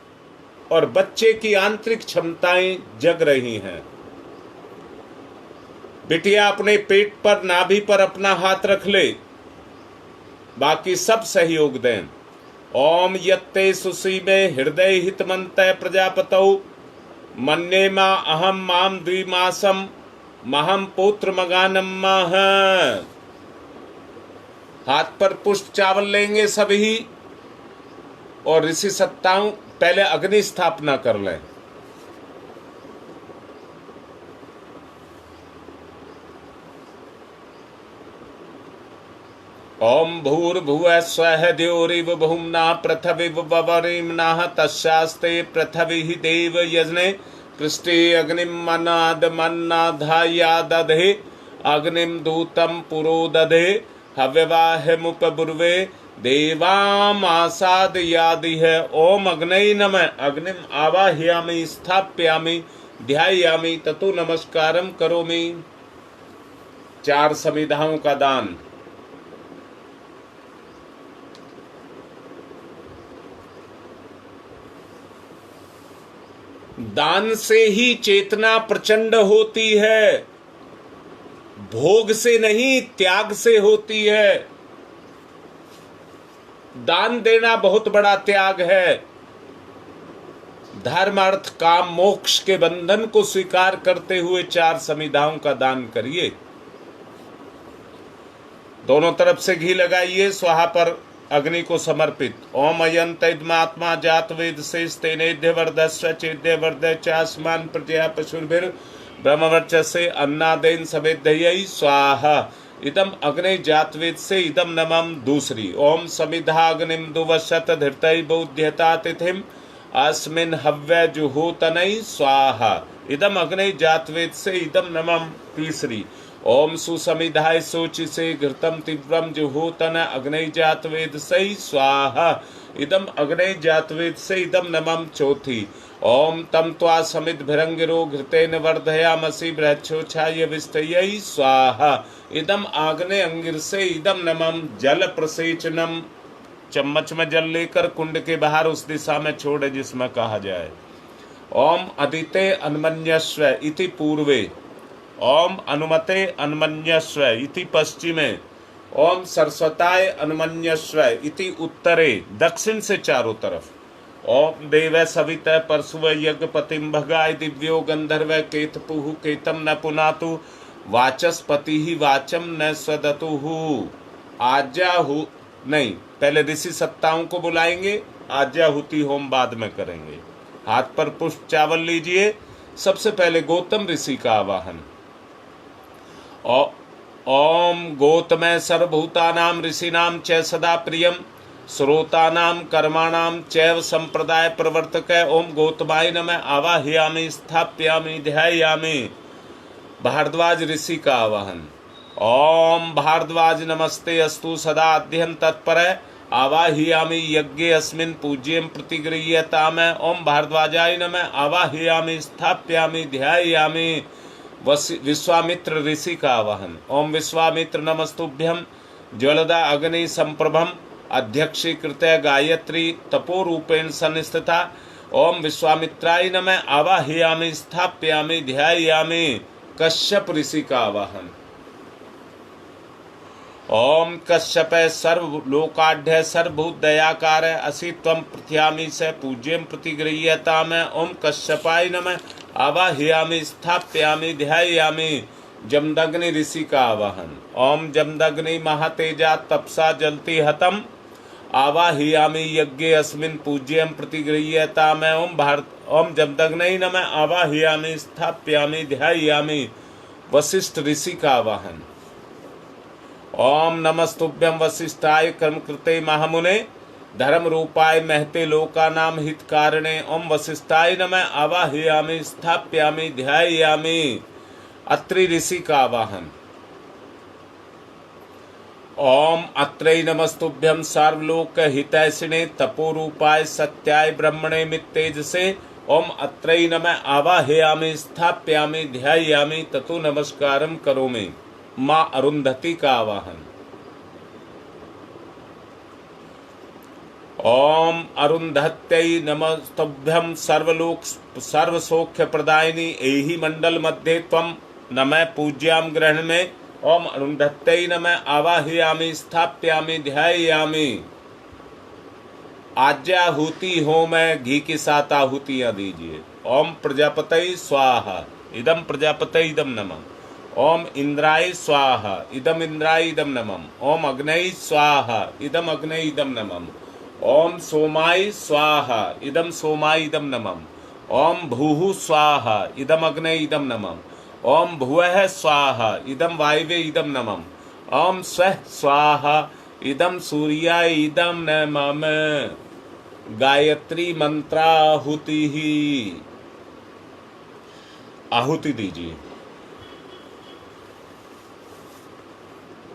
और बच्चे की आंतरिक क्षमताएं जग रही हैं। बिटिया अपने पेट पर, नाभि पर अपना हाथ रख ले, बाकी सब सहयोग दें। ओम यत्ते सुशी में हृदय हितमंत प्रजापतौ मन्ये मा अहम माम द्विमासम महम पुत्र मगानम माह। हाथ पर पुष्प चावल लेंगे सभी और ऋषि सत्ताओं पहले अग्नि स्थापना कर लें। ओम भूर्भुवः स्वः द्यौरिव भुम्ना पृथिवीव ववरिम्नः तस्यास्ते पृथिवी देव यजने पृष्ठे अग्निं मन्नादमन्नाधाया दधे अग्निं दूतं पुरो दधे हव्यवाहमुपब्रुवे देवामासादयादिह। ओम अग्नये नमः। अग्निम आवाहयामि स्थापयामि ध्यायामि ततो नमस्कारम करोमि। 4 समिधाओं का दान। दान से ही चेतना प्रचंड होती है, भोग से नहीं, त्याग से होती है। दान देना बहुत बड़ा त्याग है। धर्म अर्थ काम मोक्ष के बंधन को स्वीकार करते हुए 4 समिधाओं का दान करिए। दोनों तरफ से घी लगाइए, स्वाहा पर अग्नि को समर्पित। ओम अयंत इदमात्मा जात वेद से स्तेनेद्य वर्धस्व चेद्य वर्ध चास्मान प्रजया पशुर्भिर ब्रह्मवर्चसे अन्नादेन समेध्यय स्वाहा। इदम अग्नि जातवेद से इदम नमम। दूसरी, ओम समिधा अग्निम दुवशत धृतय बौध्यता तिथिम अस्मिन हव्य जुहोतनय स्वाहा। इदम अग्नि जातवेद से इदम नमम। तीसरी, ओम सुसमिधाय सोचि से घृतम तीव्रम जुहोतन अग्नि जातवेद से स्वाहा। इदम अग्नि जातवेद से इदम नमम। चौथी, ओम तम त्वा समित भिरंगिरो घृतेन वर्धयामसि बृहच्छोछाय विष्टयै स्वाहा। इदम आग्ने अंगिर से इदम नमम। जल प्रसेचनम। चम्मच में जल लेकर कुंड के बाहर उस दिशा में छोड़े जिसमें कहा जाए। ओम अदिते अन्मन्यस्व इति पूर्वे। ओम अनुमते अन्मन्यस्व इति पश्चिमे। ओम सरस्वताय अन्मन्यस्व इति उत्तरे। दक्षिण से चारों तरफ। ओम देव सवित परशुव यज्ञपतिम भगाय दिव्यो गंधर्व केतपुः केतम न पुनातु वाचस्पति ही वाचम न स्वदतुः। आज्याहु नहीं, पहले ऋषि सत्ताओं को बुलाएंगे, आज्याहुति होम बाद में करेंगे। हाथ पर पुष्प चावल लीजिए। सबसे पहले गौतम ऋषि का आवाहन। ओम गौतम सर्वभूतानां ऋषीणां च सदा प्रियम श्रोतानां कर्माणां चैव संप्रदाय प्रवर्तक। ओम गौतमाय नमः। आवाहयामि स्थापयामि ध्यायामि। भारद्वाज ऋषि का आवाहन। ओम भारद्वाज नमस्ते अस्तु सदा अध्ययन तत्पर। आवाहयामि यज्ञे अस्मिन् पूज्यं प्रतिगृह्यताम। ओम भारद्वाजाय नमः। आवाहयामि स्थापयामि ध्यायामि। विश्वामित्र ऋषि का आवाहन। ओम विश्वामित्र नमस्तुभ्यं ज्वलदा अग्नि संप्रभम अध्यक्षीकृत गायत्री तपोरूपेण संस्थिता। ओम विश्वामित्राय नमः। आवाहयामि स्थापयामि ध्यायामि। कश्यप ऋषि का आवाहन। ओम कश्यप सर्वलोकाढ्य सर्वभूत दयाकार असि त्वं प्रथ्यामि स पूज्यं प्रतिगृह्यताम। ओम कश्यपाय नमः। आवाहयामि स्थापयामि ध्यायामि। जमदग्नि ऋषि का आवाहन। ओम जमदग्नि महातेजा तपसा जलति हतम। आवाहयामि यज्ञे अस्मिन् पूज्यं प्रतिगृह्यताम। ओम जमदग्नि नमः। आवाहयामि स्थापयामि ध्यायामि। वशिष्ठ ऋषि का आवाहन। ओम नमस्तुभ्यं वशिष्ठाय कर्मकृते महामुने धर्म रूपाय महते लोकानां हितकारणे। ओम वशिष्ठाय नमः। आवाहयामि स्थापयामि ध्यायामि। अत्रि ऋषि का आवाहन। ओम अत्रै नमस्तुभ्यं सर्वलोक हितैषिणे तपोरूपाय सत्याय ब्रह्मणे मित्तेजसे। ओम अत्रै नमः। आवाहयामि स्थापयामि ध्यायामि ततो नमस्कारम करोमि। माँ अरुंधति का आवाहन। ओम अरुंधत्यै नमस्तुभ्यं सर्वलोक सर्वसौख्य प्रदायिनी एहि मंडल मध्ये त्वं नमः पूज्यां ग्रहण में। ओम अरुंधत्यै नमः। आवाहयामि स्थापयामि ध्यायामि। आज्याहुति होम है, घी के साथ आहुतियां दीजिए। ओम प्रजापतये स्वाहा। इदम प्रजापतये इदम नमः। ओम इंद्राय स्वाहा। इदम इंद्राय इदम नमः। ओम अग्नये स्वाहा। इदम अग्नये इदम नमः। ओम सोमाय स्वाहा। इदम सोमाय इदम नमः। ओम भूः स्वाहा। इदम अग्नये इदम नमः। ओम भुवः स्वाहा। इदम वायवे इदम नमः। ओम स्वः स्वाहा। इदम सूर्याय इदम न मम गायत्री मंत्राहुति ही। आहुति दीजिए।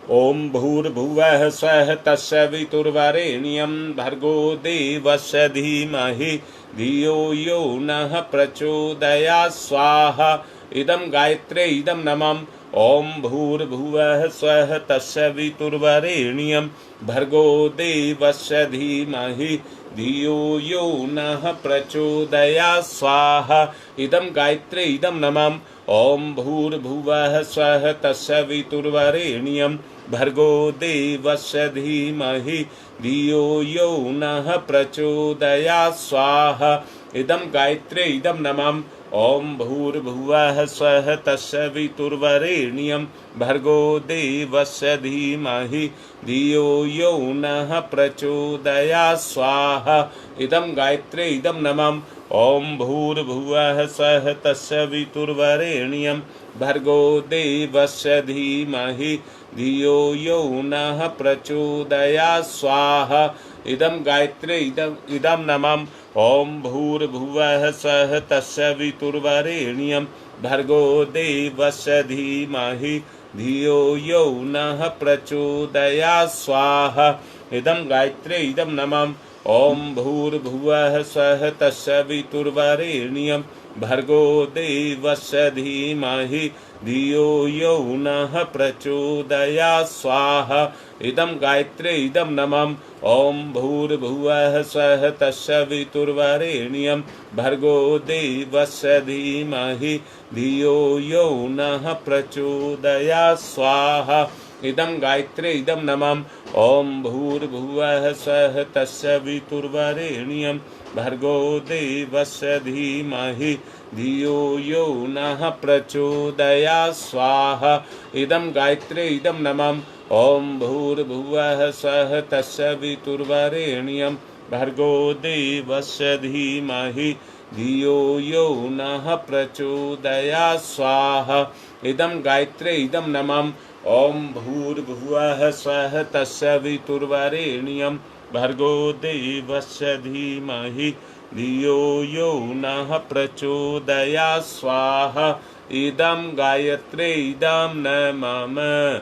ओम भूर्भुवः स्वः तस्य वितुर्वरेण्यं भर्गो देवस्य धीमहि धियो यो नः प्रचोदयात् स्वाहा। इदं गायत्रे इदं नमः। ओम भूर्भुवः स्वः तस्य वितुर्वरेण्यं भर्गो देवस्य धीमहि धियो यो नः प्रचोदयात् स्वाहा। इदं गायत्रे इदं नमः। ओम भूर्भुवः स्वः तस्य वितुर्वरेण्यं भर्गो देवस्य धीमहि धियो यो नः प्रचोदयात् स्वाहा। इदं गायत्रे इदं नमः। ओम भूर्भुवः स्वः तस्य वितुर्वरेण्यं भर्गो देवस्य धीमहि धियो यो नः प्रचोदयात् स्वाहा। इदं गायत्रे इदं नमः। ओम भूर्भुवः स्वः तस्य वितुर्वरेण्यं भर्गो देवस्य धीमहि धियो यो नः प्रचोदयात् स्वाहा। इदं गायत्रे इदं नमः। ओम भूर्भुवः स्वः तस्य वितुर्वरेण्यं भर्गो देवस्य धीमहि धियो यो नः प्रचोदयात् स्वाहा। इदं गायत्रे इदं नमः। ओम भूर्भुवः स्वः तस्य वितुर्वरेण्यं भर्गो देवस्य धीमहि धियो यो नः प्रचोदयात् स्वाहा। इदं गायत्रे इदं नमः। ओम भूर्भुवः स्वः तस्य वितुर्वरेण्यं भर्गो देवस्य धीमहि धियो यो नः प्रचोदयात् स्वाहा। इदं गायत्रे इदं नमः। ओम भूर्भुवः स्वः तस्य वितुर्वरेण्यं भर्गो देवस्य धीमहि धियो यो नः प्रचोदयात् स्वाहा। इदं गायत्रे इदं नमः। ओम भूर्भुवः स्वः तस्य वितुर्वरेण्यं भर्गो देवस्य धीमहि धियो यो नः प्रचोदयात् स्वाहा। इदं गायत्रे इदं नमः। ओम भूर्भुवः स्वः तस्य वितुर्वरेण्यं भर्गो देवस्य धीमहि धियो यो नः प्रचोदयात् स्वाहा। इदं गायत्रे इदं नमः।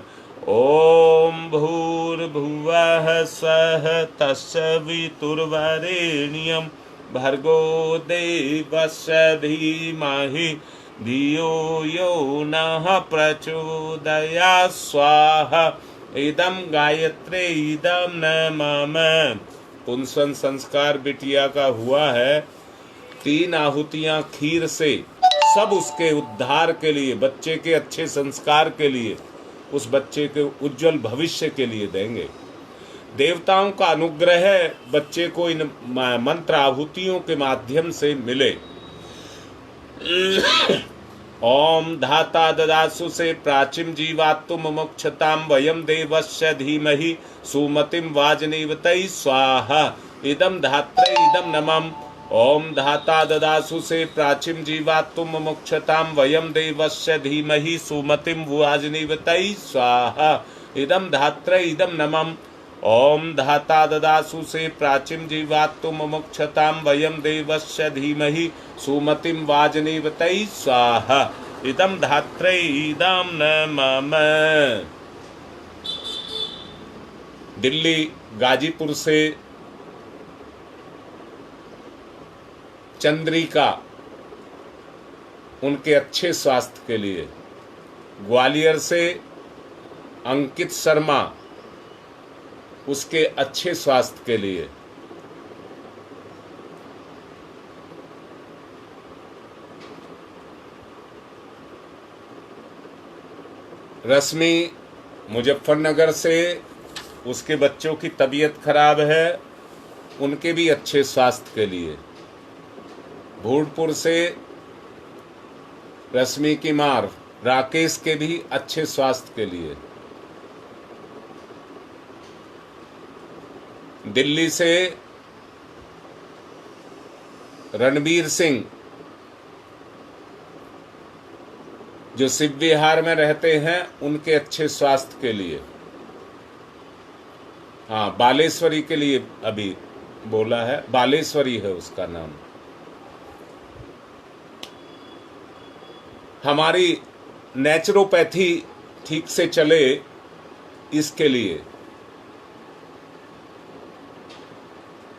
ओम भूर्भुवः स्वः तस्य वितुर्वरेण्यं भर्गो देवस्य धीमहि धियो यो नः प्रचोदयात् स्वाहा। इदं गायत्रे इदं नमः। पुंसवन संस्कार बिटिया का हुआ है। 3 आहुतियां खीर से सब उसके उद्धार के लिए, बच्चे के अच्छे संस्कार के लिए, उस बच्चे के उज्जवल भविष्य के लिए देंगे। देवताओं का अनुग्रह बच्चे को इन मंत्र आहुतियों के माध्यम से मिले। ओम धाता ददासु से प्राचीम जीवात्म मोक्षताम वयम देवस्य धीमहि सुमतिम वाजनीवतै स्वाहा। इदम धात्रे इदम नमः। ओम धाता ददासु से प्राचीम जीवात्म मोक्षताम वयम देवस्य धीमहि सुमतिम वाजनीवतै स्वाहा। इदम धात्रे इदम नमः। ओम धाता ददासु से प्राचीम जीवात्म मोक्षताम वयम देवस्य धीमहि सुमतिम वाजनीवतै स्वाहा। इदम धात्रे इदम नमः। दिल्ली गाजीपुर से चंद्रिका, उनके अच्छे स्वास्थ्य के लिए। ग्वालियर से अंकित शर्मा, उसके अच्छे स्वास्थ्य के लिए। रश्मि मुजफ्फरनगर से, उसके बच्चों की तबीयत खराब है, उनके भी अच्छे स्वास्थ्य के लिए। भूटपुर से रश्मि की मार राकेश के भी अच्छे स्वास्थ्य के लिए। दिल्ली से रणबीर सिंह, जो शिव विहार में रहते हैं, उनके अच्छे स्वास्थ्य के लिए। हाँ, बालेश्वरी के लिए अभी बोला है, बालेश्वरी है उसका नाम। हमारी नेचुरोपैथी ठीक से चले इसके लिए।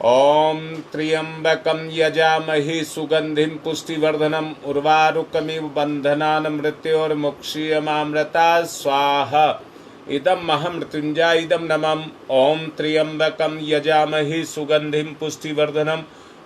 ओम त्र्यंबकं यजामहे सुगंधिं पुष्टिवर्धनम् उर्वारुकमिव बन्धनान् मृत्योर्मुक्षीयमामृता स्वाहा। इदं महामृत्युंजय इदं नमः। ओम त्र्यंबकं यजामहे सुगंधिं पुष्टिवर्धनम्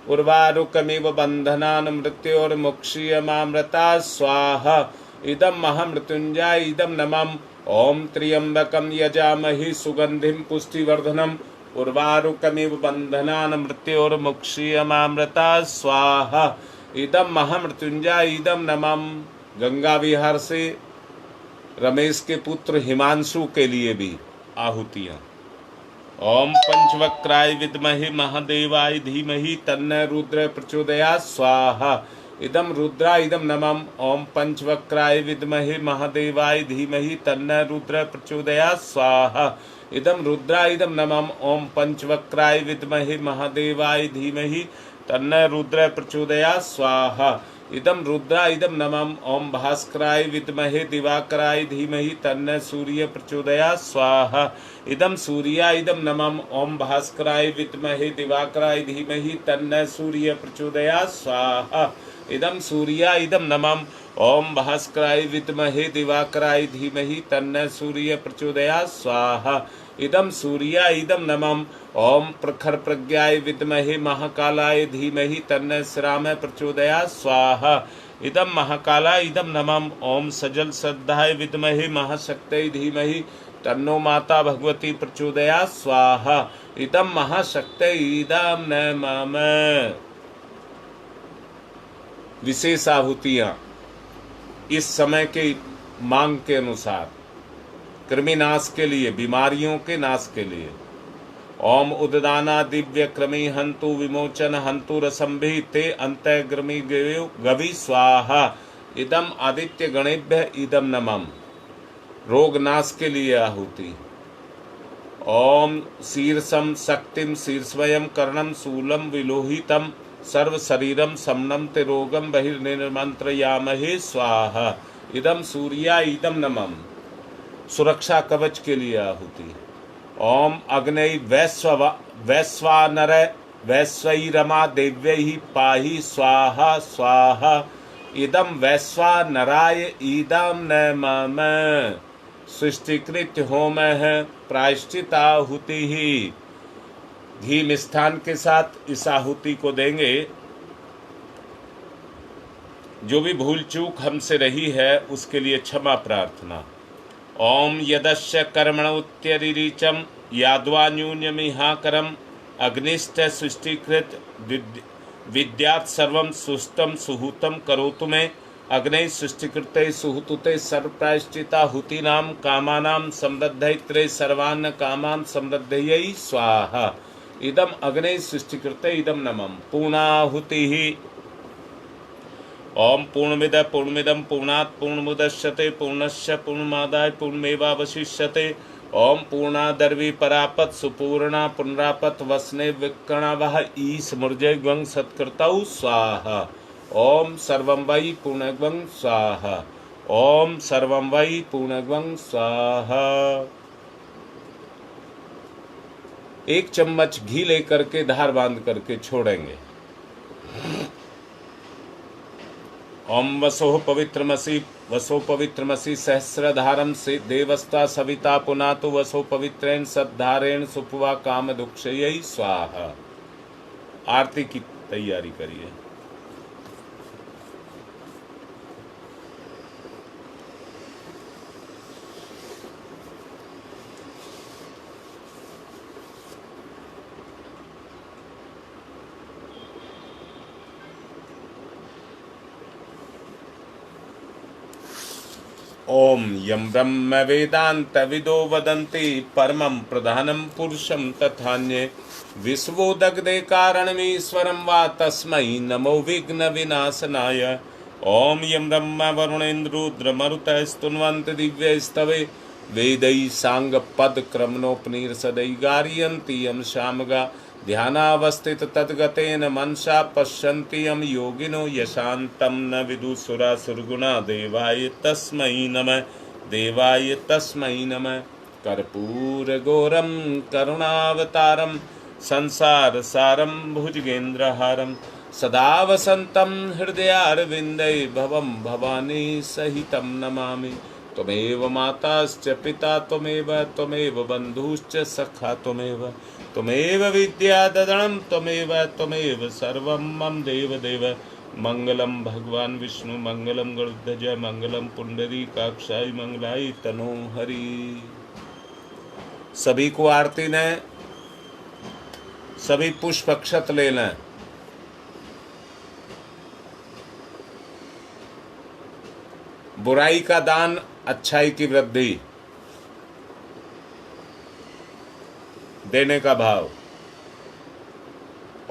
उर्वारुकमिव बन्धनान् मृत्योर्मुक्षीयमामृता स्वाहा। इदं महामृत्युंजय इदं नमः। ओम त्र्यंबकं यजामहे सुगंधिं पुष्टिवर्धनम् उर्वारुकमिव बन्धनान् मृत्योर्मुक्षीयमामृता स्वाहा। इदं महामृत्युंजय इदं नमः। गंगा विहार से रमेश के पुत्र हिमांशु के लिए भी आहुतियां। ओम पंचवक्राय विद्महे महादेवाय धीमहि तन्नो रुद्र प्रचोदयात् स्वाहा। इदं रुद्रा इदं नमः। ओम पंचवक्राय विद्महे महादेवाय धीमहि तन्नो रुद्र प्रचोदयात् स्वाहा। इदं रुद्रा इदं नमः। ओम पंचवक्राय विद्महे महादेवाय धीमहि तन्नो रुद्र प्रचोदयात् स्वाहा। इदं रुद्रा इदं नमः। ओम भास्कराय विद्महे दिवाकराय धीमहि तन्नो सूर्य प्रचोदयात् स्वाहा। इदं सूर्या इदं नमः। ओम भास्कराय विद्महे दिवाकराय धीमहि तन्नो सूर्य प्रचोदयात् स्वाहा। इदं सूर्या इदं नमः। ओम भास्कराय विद्महे दिवाकराय धीमहि तन्नो सूर्य प्रचोदयात् स्वाहा। इदं सूर्या इदं नमः। ओम प्रखर प्रज्ञाय विद्महे महाकालाय धीमहि तन्नो श्राम प्रचोदयात् स्वाहा। इदं महाकालाय इदं नमः। ओम सजल श्रद्धाय विद्महे महाशक्तये धीमहि तन्नो माता भगवती प्रचोदयात् स्वाहा। इदं महाशक्तये इदं नमः। विशेष आहुतियां इस समय के मांग के अनुसार कृमि नाश के लिए, बीमारियों के नाश के लिए। ओम उददाना दिव्य क्रमी हंतु विमोचन हंतु रसंभि ते अंतग्रमी गवि स्वाहा। इदम आदित्य गणेभ्य इदम नमः। रोग नाश के लिए आहुति। ओम शीर्षम शक्तिम शीर्षवयम कर्णम शूलम विलोहितम सर्व शरीरम समनम ते रोगम बहिर्निर्मंत्रयामहे स्वाहा। इदम सूर्या इदम नमः। सुरक्षा कवच के लिए आहुति। ओम अग्नि वैश्वानर वैश्वैरमा देव्यै पाहि स्वाहा स्वाहा। इदम वैश्वानराय इदम नमः। सृष्टिकृत होम है प्रायश्चिताहुति ही। घी मिष्ठान के साथ इस आहुति को देंगे। जो भी भूल चूक हमसे रही है उसके लिए क्षमा प्रार्थना। ओम यदस्य कर्मणोत्यरिचम याद्वान्यून्यमिहाकरम अग्निश्च सृष्टिकृत विद्यात् सर्वं सुष्टम सुहूतम करोतु मे। अग्नि सृष्टिकृते सुहूतुते सर्वप्रायश्चिताहुतीनां कामानां समृद्धैत्रे सर्वान् कामान् समृद्धयै स्वाहा। इदम अग्नि सृष्टिकृते इदम नमः। पूर्णाहुतिः। ओम पूर्णमिद पूर्णमिदं पूर्णात् पूर्णमुदच्यते पूर्णस्य पूर्णमादाय पूर्णमेवावशिष्यते। ओम पूर्णादर्वी परापत सुपूर्णा पुनरापत वसने विकर्णवः ईशमूर्जय ग्वं सत्कृतौ स्वाहा। ओम सर्वं वै पूर्णग्वं स्वाहा। ओम सर्वं वै पूर्णग्वं स्वाहा। एक चम्मच घी लेकर के धार बांध करके छोड़ेंगे। ओम वसोः पवित्रमसि वसो पवित्रमसि सहस्रधारम से देवस्ता सविता पुनातु वसो पवित्रेण सद्धारेण सुपुवा काम दुक्षयै स्वाहा। आरती की तैयारी करिए। ओम यम ब्रह्म वेदांत विदो वदन्ति परमं प्रधानं पुरुषं तथान्ये विश्वोदग्धे कारणमीश्वरं वा तस्मै नमो विघ्न विनाशनाय। ओम यम ब्रह्म वरुणेन्द्र रुद्र मरुतः स्तुन्वन्ति दिव्यैस्तवे वेदै सांग पद क्रमणोपनीर सदै गारियन्ति यम शामगा ध्यानावस्थित तद्गतेन मनसा पश्यन्ति यम योगिनो यशान्तं न विदुसुरा सुरगुणा देवाय तस्मै नमः कर्पूरगौरं करुणावतारं संसारसारं भुजगेन्द्रहारं सदा वसन्तं हृदयारविन्दे भवं भवानी सहितं नमामि। त्वमेव माताश्च पिता त्वमेव बन्धुश्च सखा त्वमेव विद्याददनं त्वमेव सर्वं मम देव मंगलम भगवान विष्णु मंगलम गरुड़ध्वज मंगलम पुंडरीकाक्षाय मंगलाय तनो हरि। सभी को आरती ने सभी पुष्प अक्षत ले लें। बुराई का दान अच्छाई की वृद्धि, देने का भाव।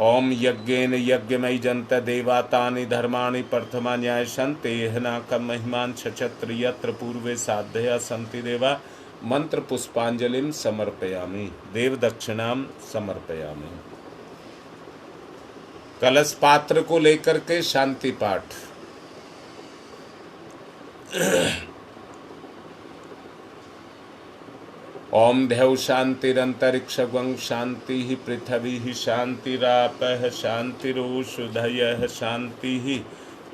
ओम यज्ञेन यज्ञमयी जंत देवातानि धर्माणि प्रथमा न्याय संते नाकम महिमान छत्र यत्र पूर्वे साधया संति देवा मंत्र पुष्पांजलिम समर्पयामि देव दक्षिणाम समर्पयामि। कलश पात्र को लेकर के शांति पाठ। ओम दैव शांतिरंतरिक्षं शांति पृथ्वी शांतिरापः शांतिरोषधयः शांति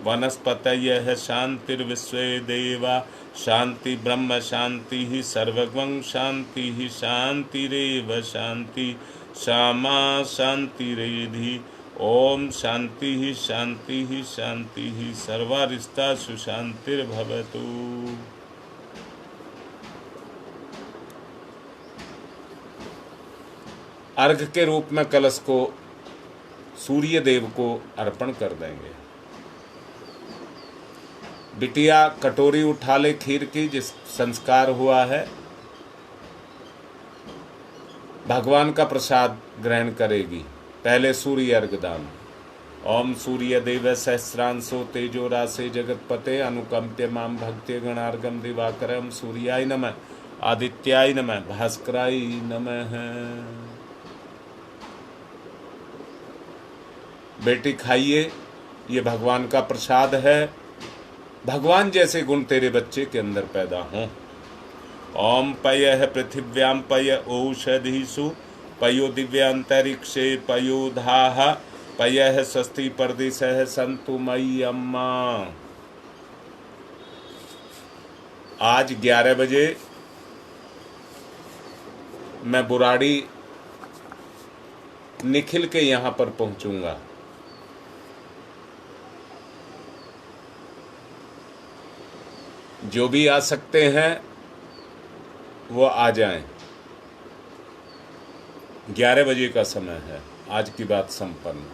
वनस्पतयः शांतिर्विश्वे देवा शांति ब्रह्म शांति सर्वगं शांति शांतिरेव शांति श्यामा शांतिरेधि। ओम शांति शांति शांति सर्वारिष्टा सुशांतिर्भवतु। अर्घ के रूप में कलश को सूर्य देव को अर्पण कर देंगे। बिटिया कटोरी उठा ले खीर की, जिस संस्कार हुआ है भगवान का प्रसाद ग्रहण करेगी। पहले सूर्य अर्घदान। ओम सूर्य देव सहस्रांशो तेजो राशे जगतपते अनुकंप्य माम भक्त्य गणार्गम दिवाकरम सूर्याय नमः आदित्याय नमः भास्कराय नमः। बेटी खाइए, ये भगवान का प्रसाद है। भगवान जैसे गुण तेरे बच्चे के अंदर पैदा हों। ओम पयः पृथिव्याम पय औषधिषु पयो दिव्यांतरिक्षे पयोधाः पयः स्वस्ति परदिशः सन्तु मयि अम्मा। आज 11 बजे मैं बुराड़ी निखिल के यहाँ पर पहुँचूँगा। जो भी आ सकते हैं वो आ जाएं। 11 बजे का समय है। आज की बात संपन्न।